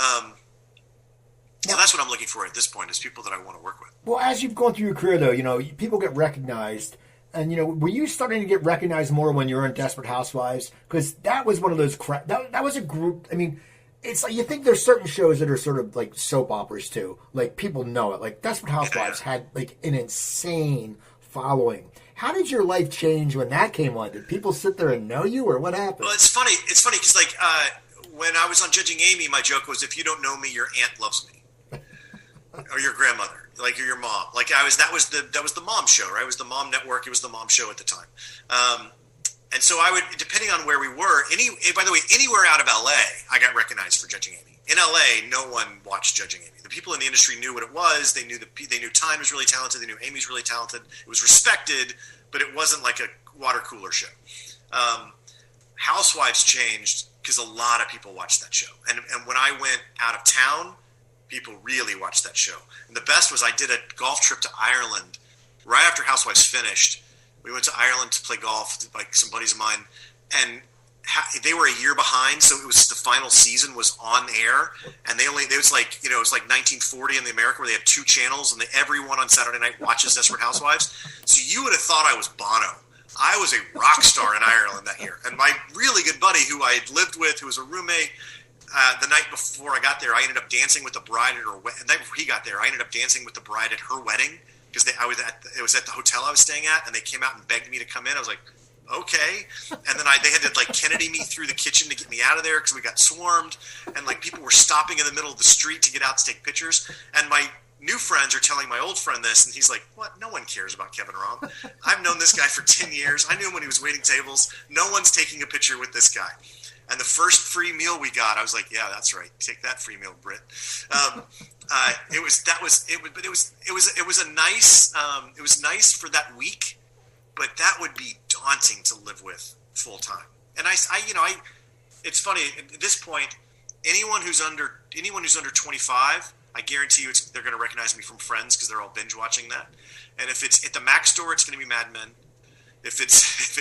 that's what I'm looking for at this point, is people that I want to work with. Well, as you've gone through your career, though, people get recognized, and were you starting to get recognized more when you were in Desperate Housewives? Because that was one of those that was a group. I mean, it's like you think there's certain shows that are sort of like soap operas too. Like people know it. Like Desperate Housewives had like an insane following. How did your life change when that came on? Did people sit there and know you, or what happened? Well, it's funny because like when I was on Judging Amy, my joke was, if you don't know me, your aunt loves me, or your grandmother, like your mom. Like that was the mom show, right? It was the mom network. It was the mom show at the time. And so I would, depending on where we were, by the way, anywhere out of LA, I got recognized for Judging Amy. In LA, no one watched Judging Amy. The people in the industry knew what it was. They knew Tyne was really talented. They knew Amy's really talented. It was respected, but it wasn't like a water cooler show. Housewives changed because a lot of people watched that show. And when I went out of town, people really watched that show. And the best was I did a golf trip to Ireland right after Housewives finished. We went to Ireland to play golf with like some buddies of mine, and they were a year behind, so it was the final season was on air, and it was like 1940 in America where they had two channels, and everyone on Saturday night watches Desperate Housewives. So you would have thought I was Bono. I was a rock star in Ireland that year, and my really good buddy who I had lived with, who was a roommate, the night before I got there, I ended up dancing with the bride at her wedding. The night before he got there, I ended up dancing with the bride at her wedding. Because it was at the hotel I was staying at, and they came out and begged me to come in. I was like, okay. And then they had to like Kennedy me through the kitchen to get me out of there because we got swarmed, and like people were stopping in the middle of the street to get out to take pictures. And my new friends are telling my old friend this, and he's like, what? No one cares about Kevin Rahm. I've known this guy for 10 years. I knew him when he was waiting tables. No one's taking a picture with this guy. And the first free meal we got, I was like, yeah, that's right. Take that free meal, Britt. It was nice for that week, but that would be daunting to live with full time. And it's funny at this point, anyone who's under 25, I guarantee you they're going to recognize me from Friends because they're all binge watching that. And if it's at the Mac store, it's going to be Mad Men. If it's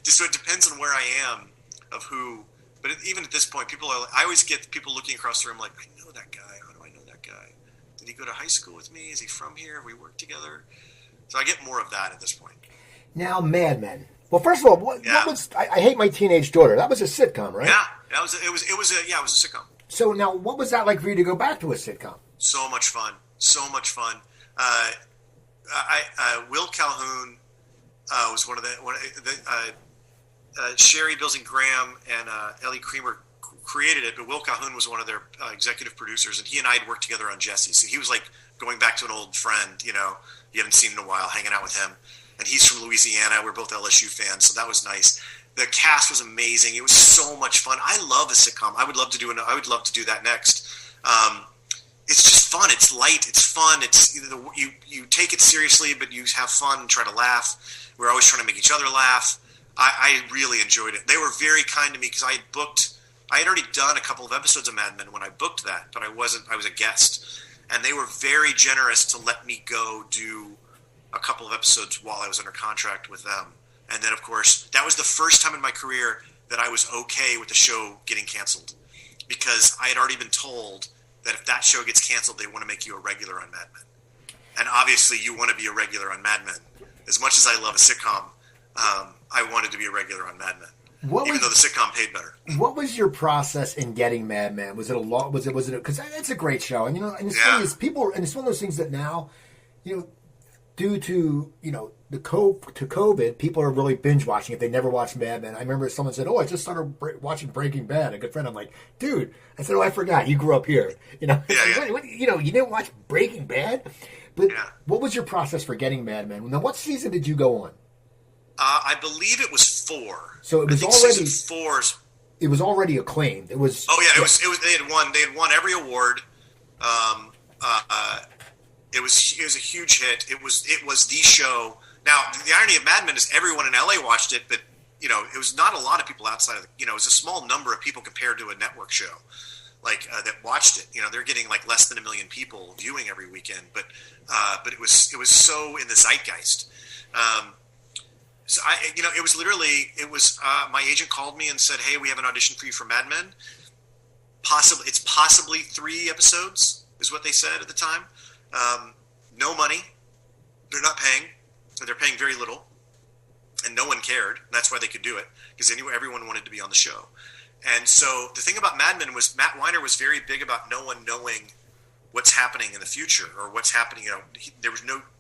just so it depends on where I am of who. But even at this point, I always get people looking across the room like, I know that guy. How do I know that guy? Did he go to high school with me? Is he from here? Have we worked together? So I get more of that at this point. Now, Mad Men. Well, first of all, what was I Hate My Teenage Daughter? That was a sitcom, right? Yeah, it was a sitcom. So now, what was that like for you to go back to a sitcom? So much fun. Will Calhoun was one of the Sherry Bills and Graham and Ellie Creamer created it, but Will Calhoun was one of their executive producers, and he and I had worked together on Jesse. So he was like going back to an old friend, you haven't seen in a while, hanging out with him. And he's from Louisiana. We're both LSU fans, so that was nice. The cast was amazing. It was so much fun. I love a sitcom. I would love to do that next. It's just fun. It's light. It's fun. It's you take it seriously, but you have fun and try to laugh. We're always trying to make each other laugh. I really enjoyed it. They were very kind to me because I had already done a couple of episodes of Mad Men when I booked that, but I was a guest, and they were very generous to let me go do a couple of episodes while I was under contract with them. And then, of course, that was the first time in my career that I was okay with the show getting canceled, because I had already been told that if that show gets canceled, they want to make you a regular on Mad Men. And obviously, you want to be a regular on Mad Men. As much as I love a sitcom, I wanted to be a regular on Mad Men, even though the sitcom paid better. What was your process in getting Mad Men? Was it a lot? Was it? Because it's a great show, and and it's funny is people, and it's one of those things that now, due to the COVID, people are really binge watching if they never watched Mad Men. I remember someone said, "Oh, I just started watching Breaking Bad." A good friend, I'm like, "Dude," I said, "Oh, I forgot you grew up here." What, you didn't watch Breaking Bad. But what was your process for getting Mad Men? Now, what season did you go on? I believe it was 4. So it was already season 4. It was already acclaimed. It was. Oh yeah, it was. They had won every award. It was a huge hit. It was the show. Now the irony of Mad Men is everyone in LA watched it, but it was not a lot of people outside of it was a small number of people compared to a network show that watched it. They're getting like less than 1 million people viewing every weekend, but it was so in the zeitgeist. So it was literally my agent called me and said, "Hey, we have an audition for you for Mad Men. It's possibly 3 episodes," is what they said at the time. No money. They're not paying. They're paying very little. And no one cared. That's why they could do it, because everyone wanted to be on the show. And so the thing about Mad Men was Matt Weiner was very big about no one knowing what's happening in the future or what's happening. There was no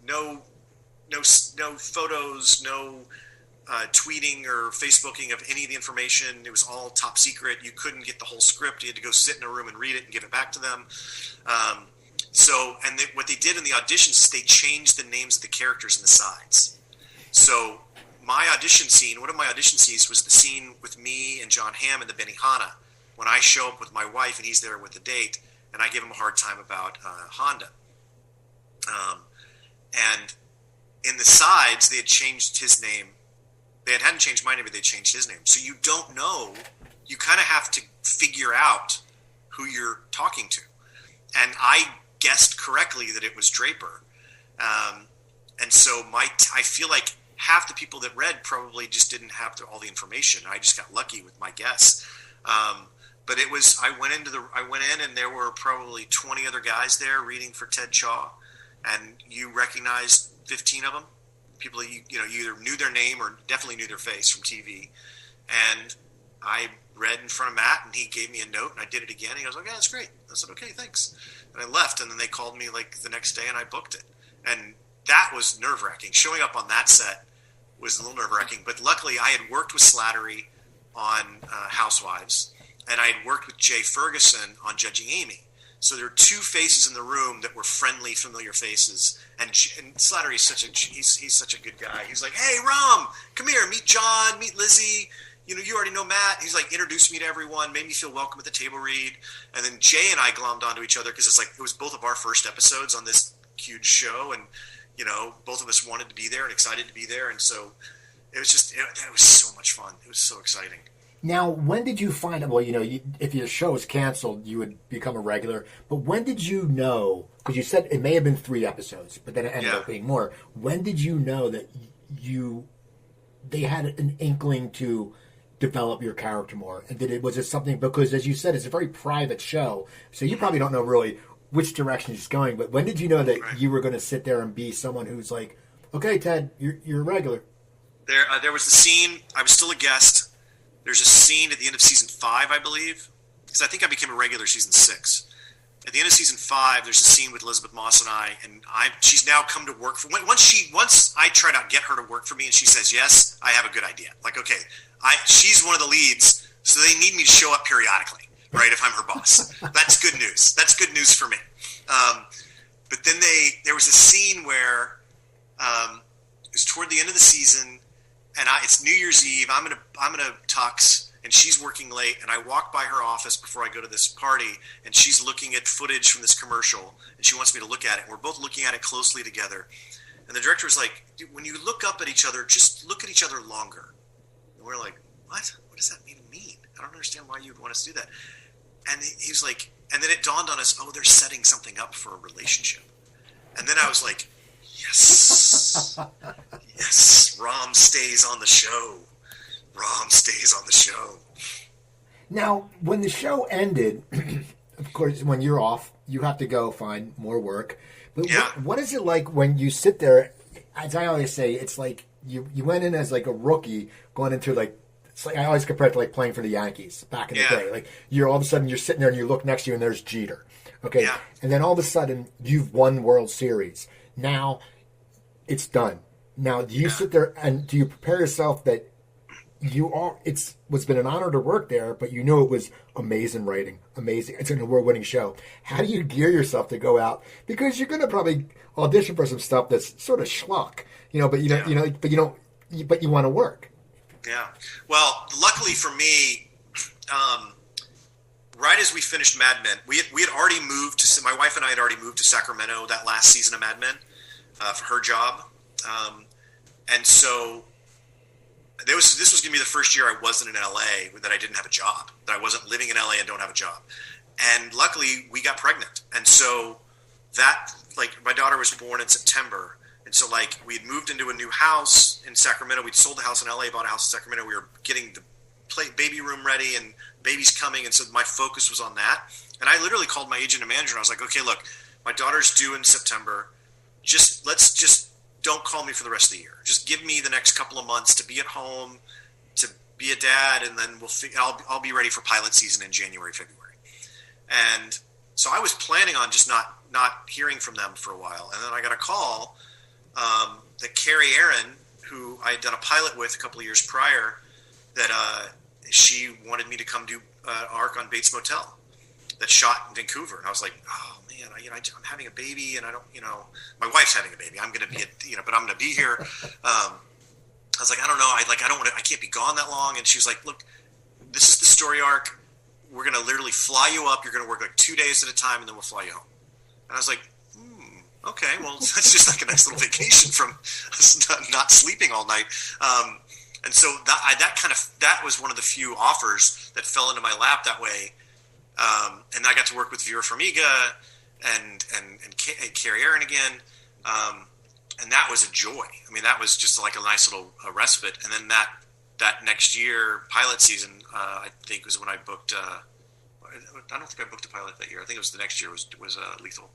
photos, no tweeting or Facebooking of any of the information. It was all top secret. You couldn't get the whole script. You had to go sit in a room and read it and give it back to them. What they did in the auditions is they changed the names of the characters and the sides. So one of my audition scenes was the scene with me and John Hamm in the Benihana when I show up with my wife and he's there with the date, and I give him a hard time about Honda. And in the sides, they had changed his name. They hadn't changed my name, but they changed his name. So you don't know. You kind of have to figure out who you're talking to. And I guessed correctly that it was Draper. And so I feel like half the people that read probably just didn't have all the information. I just got lucky with my guess. But it was, I went in and there were probably 20 other guys there reading for Ted Chaough, and you recognized 15 of them. People you either knew their name or definitely knew their face from TV. And I read in front of Matt, and he gave me a note, and I did it again. He goes, "Okay, that's great." I said, "Okay, thanks." And I left, and then they called me like the next day, and I booked it. And that was nerve-wracking. Showing up on that set was a little nerve-wracking, but luckily I had worked with Slattery on Housewives, and I had worked with Jay Ferguson on Judging Amy. So there were 2 faces in the room that were friendly, familiar faces. And Slattery is he's such a good guy. He's like, "Hey, Rahm, come here, meet John, meet Lizzie. You already know Matt." He's like, introduced me to everyone, made me feel welcome at the table read. And then Jay and I glommed onto each other because it was both of our first episodes on this huge show, and both of us wanted to be there and excited to be there. And so it was just it was so much fun. It was so exciting. Now, when did you find out? Well, if your show was canceled, you would become a regular. But when did you know? Because you said it may have been 3 episodes, but then it ended up being more. When did you know that they had an inkling to develop your character more? And was it something, because as you said, it's a very private show, so you probably don't know really which direction it's going. But when did you know that you were going to sit there and be someone who's like, okay, Ted, you're a regular? There was the scene. I was still a guest. There's a scene at the end of season 5, I believe, because I think I became a regular season 6. At the end of season 5, there's a scene with Elizabeth Moss and she's now come to work for. Once I try to get her to work for me, and she says yes, I have a good idea. Like, okay, she's one of the leads, so they need me to show up periodically, right? If I'm her boss, that's good news. That's good news for me. But then there was a scene where it was toward the end of the season. And it's New Year's Eve. I'm in a tux, and she's working late. And I walk by her office before I go to this party, and she's looking at footage from this commercial, and she wants me to look at it. And we're both looking at it closely together. And the director was like, "When you look up at each other, just look at each other longer." And we're like, "What? What does that even mean? I don't understand why you'd want us to do that." And he was like, and then it dawned on us, they're setting something up for a relationship. And then I was like, yes. Yes, Rahm stays on the show. Rahm stays on the show. Now, when the show ended, of course, when you're off, you have to go find more work. But what is it like when you sit there? As I always say, it's like you went in as like a rookie going into it's like I always compare it to like playing for the Yankees back in the day. Like all of a sudden you're sitting there and you look next to you and there's Jeter. Okay. Yeah. And then all of a sudden you've won World Series. Now it's done. Now, do you sit there and do you prepare yourself that it's been an honor to work there, but you know it was amazing writing, amazing. It's an award-winning show. How do you gear yourself to go out? Because you're going to probably audition for some stuff that's sort of schlock, but you want to work. Yeah. Well, luckily for me, right as we finished Mad Men, we had already moved to. My wife and I had already moved to Sacramento that last season of Mad Men for her job. And so this was going to be the first year I wasn't in LA, that I didn't have a job, that I wasn't living in LA and don't have a job. And luckily we got pregnant. And so my daughter was born in September. And so we had moved into a new house in Sacramento. We'd sold the house in LA, bought a house in Sacramento. We were getting the baby room ready and baby's coming. And so my focus was on that. And I literally called my agent and manager and I was like, okay, look, my daughter's due in September. Let's just don't call me for the rest of the year. Just give me the next couple of months to be at home, to be a dad, and then I'll be ready for pilot season in January, February. And so I was planning on just not hearing from them for a while. And then I got a call that Carrie Aaron, who I had done a pilot with a couple of years prior, that she wanted me to come do an arc on Bates Motel that shot in Vancouver. And I was like, oh man, I'm having a baby and I don't, my wife's having a baby. I'm going to be, but I'm going to be here. I was like, I don't know. I can't be gone that long. And she was like, look, this is the story arc. We're going to literally fly you up. You're going to work 2 days at a time and then we'll fly you home. And I was like, okay, well, that's just like a nice little vacation from not sleeping all night. And so that was one of the few offers that fell into my lap that way. And I got to work with Vera Farmiga and Carrie Aaron again. And that was a joy. I mean, that was just like a nice little respite. And then that next year, pilot season, I think was when I booked, I don't think I booked a pilot that year. I think it was the next year was Lethal.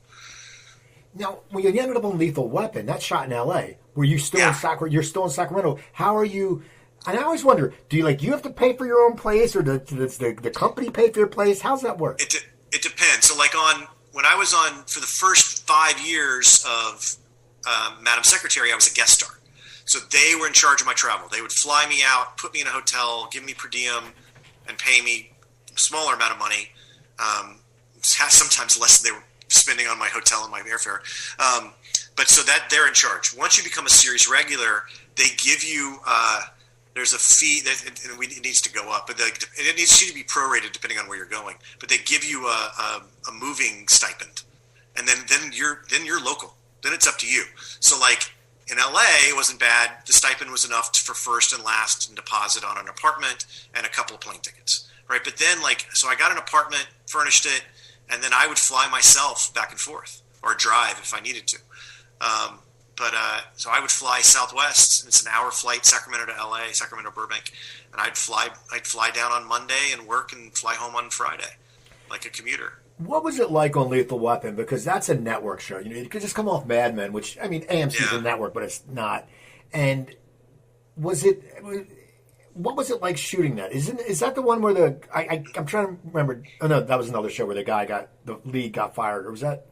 Now, when you ended up on Lethal Weapon, that's shot in L.A. Were you still in Sacramento? You're still in Sacramento. How are you? And I always wonder, do you have to pay for your own place, or does the company pay for your place? How's that work? It depends. So, when I was on for the first 5 years of Madam Secretary, I was a guest star. So they were in charge of my travel. They would fly me out, put me in a hotel, give me per diem, and pay me a smaller amount of money. Sometimes less than they were spending on my hotel and my airfare. But so that they're in charge. Once you become a series regular, they give you there's a fee that it needs to go up, but it needs to be prorated depending on where you're going. But they give you a moving stipend, and then you're local. Then it's up to you. So in LA, it wasn't bad. The stipend was enough for first and last and deposit on an apartment and a couple of plane tickets, right? But then, so I got an apartment, furnished it, and then I would fly myself back and forth or drive if I needed to. So I would fly Southwest. It's an hour flight, Sacramento to LA, Sacramento Burbank, and I'd fly down on Monday and work and fly home on Friday, like a commuter. What was it like on Lethal Weapon? Because that's a network show. You could just come off Mad Men, which, I mean, AMC's a network, but it's not. And what was it like shooting that? Is that the one where I'm trying to remember. Oh, no, that was another show where the lead got fired. Or was that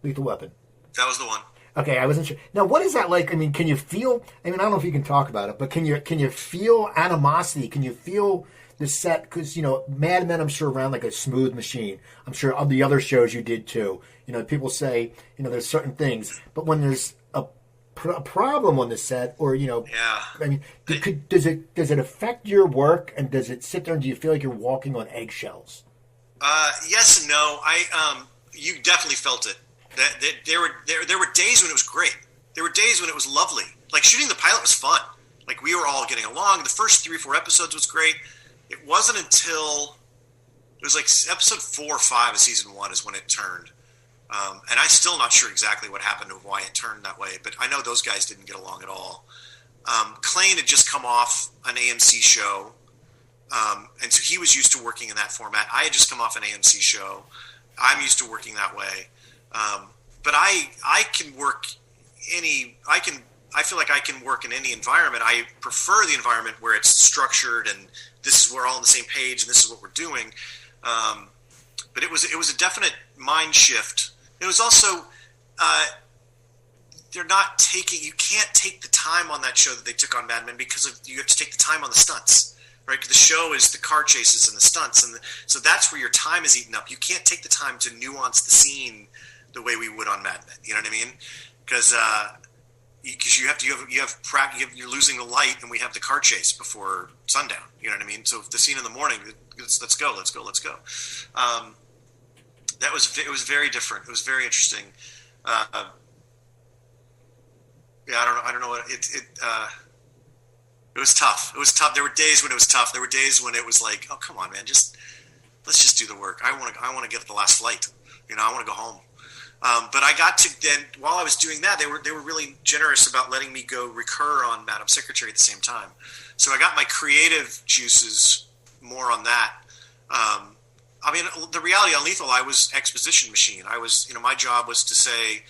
Lethal Weapon? That was the one. Okay, I wasn't sure. Now, what is that like? I mean, can you feel? I mean, I don't know if you can talk about it, but can you feel animosity? Can you feel the set? Because Mad Men, I'm sure, ran like a smooth machine. I'm sure on the other shows you did too. People say there's certain things, but when there's a problem on the set, or I mean, does it affect your work? And does it sit there and do you feel like you're walking on eggshells? Yes and no. You definitely felt it. There were days when it was great. There were days when it was lovely. Like shooting the pilot was fun. Like we were all getting along. The first 3 or 4 episodes was great. It wasn't until it was like episode 4 or 5 of season 1 is when it turned. And I'm still not sure exactly what happened and why it turned that way. But I know those guys didn't get along at all. Clayne had just come off an AMC show. And so he was used to working in that format. I had just come off an AMC show. I'm used to working that way. But I can work I feel like I can work in any environment. I prefer the environment where it's structured and this is we're all on the same page and this is what we're doing. But it was a definite mind shift. It was also you can't take the time on that show that they took on Mad Men because you have to take the time on the stunts, right? Because the show is the car chases and the stunts, and so that's where your time is eaten up. You can't take the time to nuance the scene the way we would on Mad Men. You know what I mean? Because you're losing the light, and we have the car chase before sundown. You know what I mean? So if the scene in the morning, let's go. It was very different. It was very interesting. I don't know what it was tough. It was tough. There were days when it was tough. There were days when it was like, oh, come on, man, let's just do the work. I want to get the last flight. I want to go home. But I got to then while I was doing that, they were really generous about letting me go recur on Madam Secretary at the same time. So I got my creative juices more on that. I mean, the reality on Lethal, I was exposition machine. I was, my job was to say,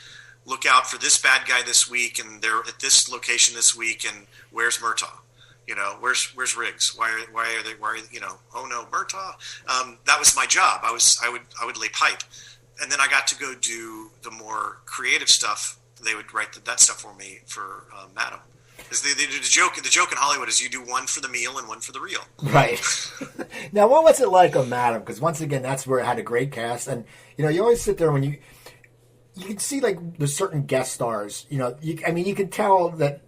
look out for this bad guy this week, and they're at this location this week, and where's Murtaugh? Where's Riggs? Why are they? Oh no, Murtaugh. That was my job. I would lay pipe, and then I got to go do the more creative stuff. They would write that stuff for me for Madam. Because the joke in Hollywood is you do one for the meal and one for the reel. Right. Now, what was it like on Madam? Because once again, that's where it had a great cast, and you always sit there when you can see like the certain guest stars. You can tell that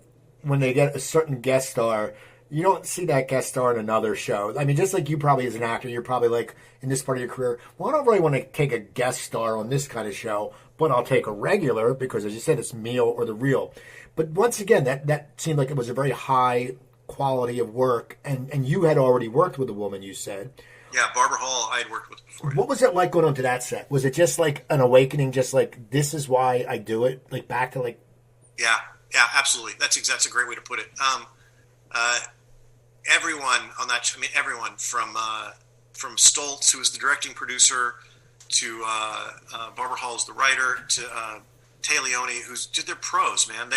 when they get a certain guest star, you don't see that guest star in another show. I mean, just like you probably as an actor, you're probably like in this part of your career, well, I don't really want to take a guest star on this kind of show, but I'll take a regular because, as you said, it's meal or the reel. But once again, that seemed like it was a very high quality of work, and you had already worked with a woman, you said. Yeah, Barbara Hall I had worked with before. What was it like going onto that set? Was it just like an awakening, just like, this is why I do it? Like back to like... Yeah, absolutely. That's a great way to put it. Everyone on that, everyone from Stoltz, who was the directing producer, to Barbara Hall, the writer, to Tay Leone, they're pros, man.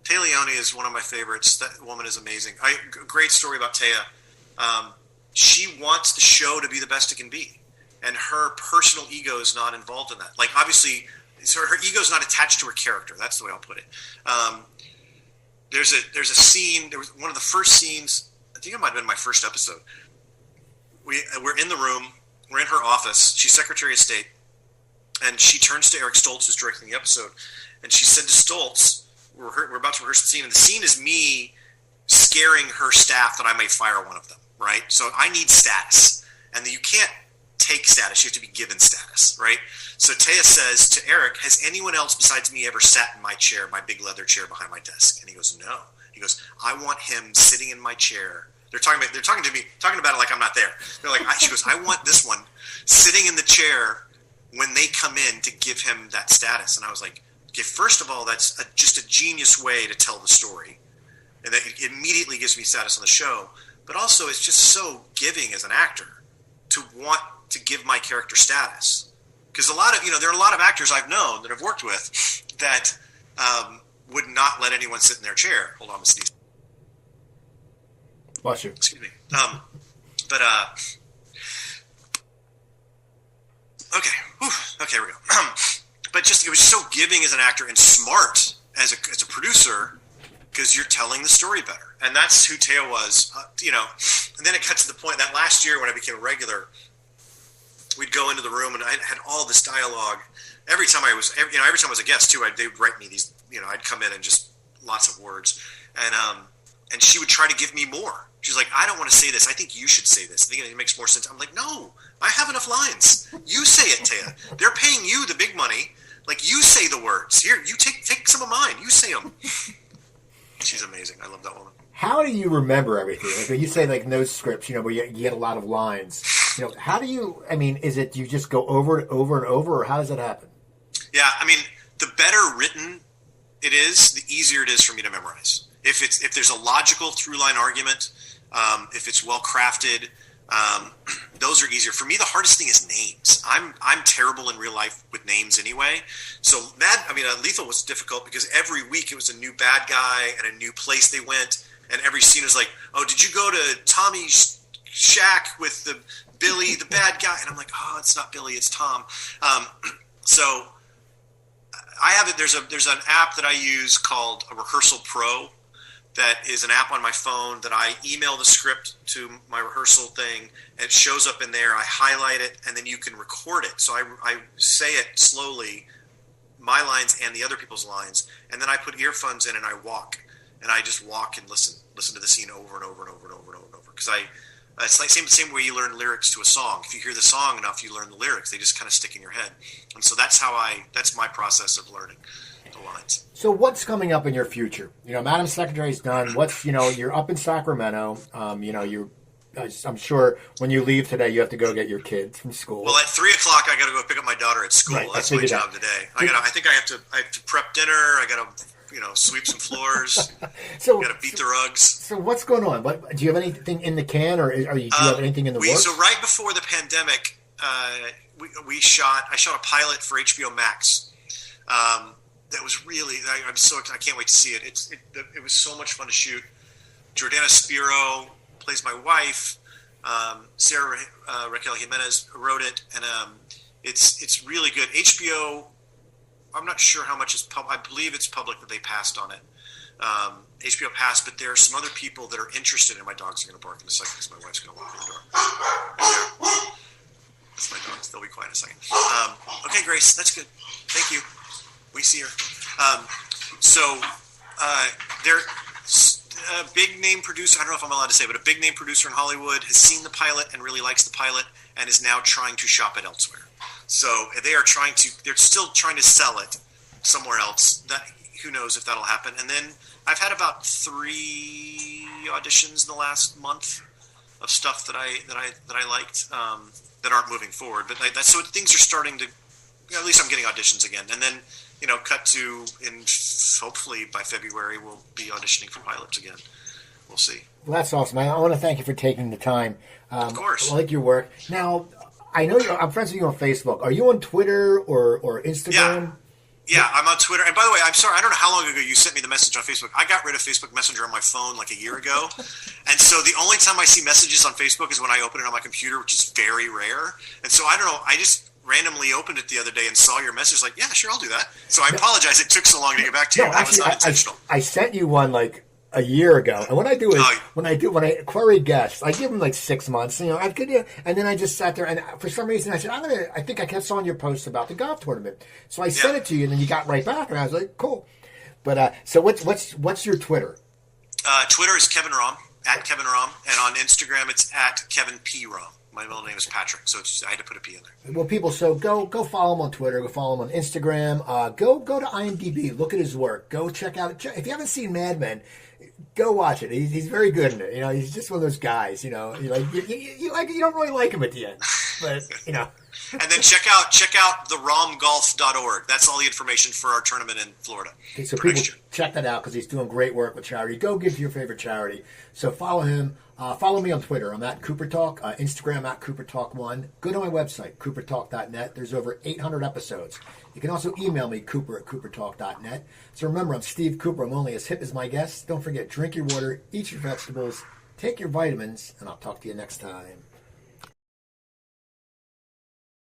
Tay Leone is one of my favorites. That woman is amazing. Great story about Taya. She wants the show to be the best it can be, and her personal ego is not involved in that. Like, obviously, so her ego is not attached to her character. That's the way I'll put it. There's a scene. There was one of the first scenes. I think it might have been my first episode. We're in the room. We're in her office. She's Secretary of State, and she turns to Eric Stoltz, who's directing the episode, and she said to Stoltz, "We're about to rehearse the scene, and the scene is me scaring her staff that I may fire one of them." Right? So I need status, and you can't take status. You have to be given status, right? So Taya says to Eric, has anyone else besides me ever sat in my chair, my big leather chair behind my desk? And he goes, no. He goes, I want him sitting in my chair. They're talking to me, talking about it like I'm not there. They're like, she goes, I want this one sitting in the chair when they come in to give him that status. And I was like, okay, first of all, that's just a genius way to tell the story. And that it immediately gives me status on the show. But also, it's just so giving as an actor to want to give my character status. Because there are a lot of actors I've known that I've worked with that would not let anyone sit in their chair. Hold on, Miss Steve. Bless you. Excuse me. Okay. Whew. Okay, here we go. But just, it was so giving as an actor and smart as a producer, because you're telling the story better. And that's who Teo was, And then it cut to the point that last year when I became a regular, we'd go into the room and I had all this dialogue. Every time I was a guest too, they would write me these, I'd come in and just lots of words. And she would try to give me more. She's like, I don't want to say this. I think you should say this. I think it makes more sense. I'm like, no, I have enough lines. You say it, Taya. They're paying you the big money. Like, you say the words. Here, you take some of mine. You say them. She's amazing. I love that woman. How do you remember everything? Like when you say like no scripts, where you get a lot of lines. How do you? Is it you just go over and over and over, or how does that happen? Yeah, the better written it is, the easier it is for me to memorize. If there's a logical through line argument, if it's well crafted, those are easier. For me, the hardest thing is names. I'm terrible in real life with names anyway. So Lethal was difficult because every week it was a new bad guy and a new place they went, and every scene was like, oh, did you go to Tommy's shack with the Billy, the bad guy? And I'm like, oh, it's not Billy, it's Tom. So I have it. There's an app that I use called a Rehearsal Pro. That is an app on my phone that I email the script to my rehearsal thing, and it shows up in there. I highlight it, and then you can record it. So I say it slowly, my lines and the other people's lines, and then I put earphones in and I walk. And I just walk and listen to the scene over and over and over and over and over and over. Because it's like the same way you learn lyrics to a song. If you hear the song enough, you learn the lyrics. They just kind of stick in your head. And so that's my process of learning the lines. So what's coming up in your future? Madam Secretary's done. What's, you're up in Sacramento. I'm sure when you leave today, you have to go get your kids from school. Well, at 3:00, I got to go pick up my daughter at school. Right, that's my job today. I have to prep dinner. I got to, sweep some floors. So got to beat the rugs. So what's going on? Do you have anything in the can, or do you have anything in the works? So right before the pandemic, I shot a pilot for HBO Max. That was really, I can't wait to see it. It was so much fun to shoot. Jordana Spiro plays my wife. Sarah Raquel Jimenez wrote it, and it's really good. HBO, I'm not sure how much is public. I believe it's public that they passed on it. HBO passed, but there are some other people that are interested in. My dogs are going to bark in a second because my wife's going to walk in the door. Right. That's my dogs. They'll be quiet in a second. Okay, Grace, that's good. Thank you. We see her. They're a big name producer. I don't know if I'm allowed to say, but a big name producer in Hollywood has seen the pilot and really likes the pilot and is now trying to shop it elsewhere. So they're still trying to sell it somewhere else. Who knows if that'll happen. And then I've had about 3 auditions in the last month of stuff that I liked that aren't moving forward. But so things are starting to. At least I'm getting auditions again, and then cut to hopefully by February we'll be auditioning for pilots again. We'll see. Well, that's awesome. I want to thank you for taking the time. Of course, I like your work. Now, I know I'm friends with you on Facebook. Are you on Twitter or Instagram? Yeah, I'm on Twitter. And by the way, I'm sorry, I don't know how long ago you sent me the message on Facebook. I got rid of Facebook Messenger on my phone like a year ago. And so the only time I see messages on Facebook is when I open it on my computer, which is very rare. And so I don't know, I just randomly opened it the other day and saw your message like, yeah, sure, I'll do that. So I apologize it took so long to get back to you. No, that actually, was not intentional. I sent you one like a year ago. And what I do is when I query guests, I give them like 6 months, and then I just sat there and for some reason I said, I think I kept saw your post about the golf tournament. So I sent it to you and then you got right back and I was like, cool. But so what's your Twitter? Twitter is Kevin Rahm, at Kevin Rahm, and on Instagram it's at Kevin P. Rahm. My middle name is Patrick, so I had to put a P in there. Well, people, so go follow him on Twitter. Go follow him on Instagram. Go to IMDb. Look at his work. Go check out. If you haven't seen Mad Men, go watch it. He's very good in it. You know, he's just one of those guys. You know, you don't really like him at the end, but you know. And then check out the romgolf.org. That's all the information for our tournament in Florida. Okay, so people check that out because he's doing great work with charity. Go give to your favorite charity. So follow him. Follow me on Twitter. I'm at Cooper Talk. Instagram at Cooper Talk 1. Go to my website, coopertalk.net. There's over 800 episodes. You can also email me, cooper@coopertalk.net. So remember, I'm Steve Cooper. I'm only as hip as my guests. Don't forget, drink your water, eat your vegetables, take your vitamins, and I'll talk to you next time.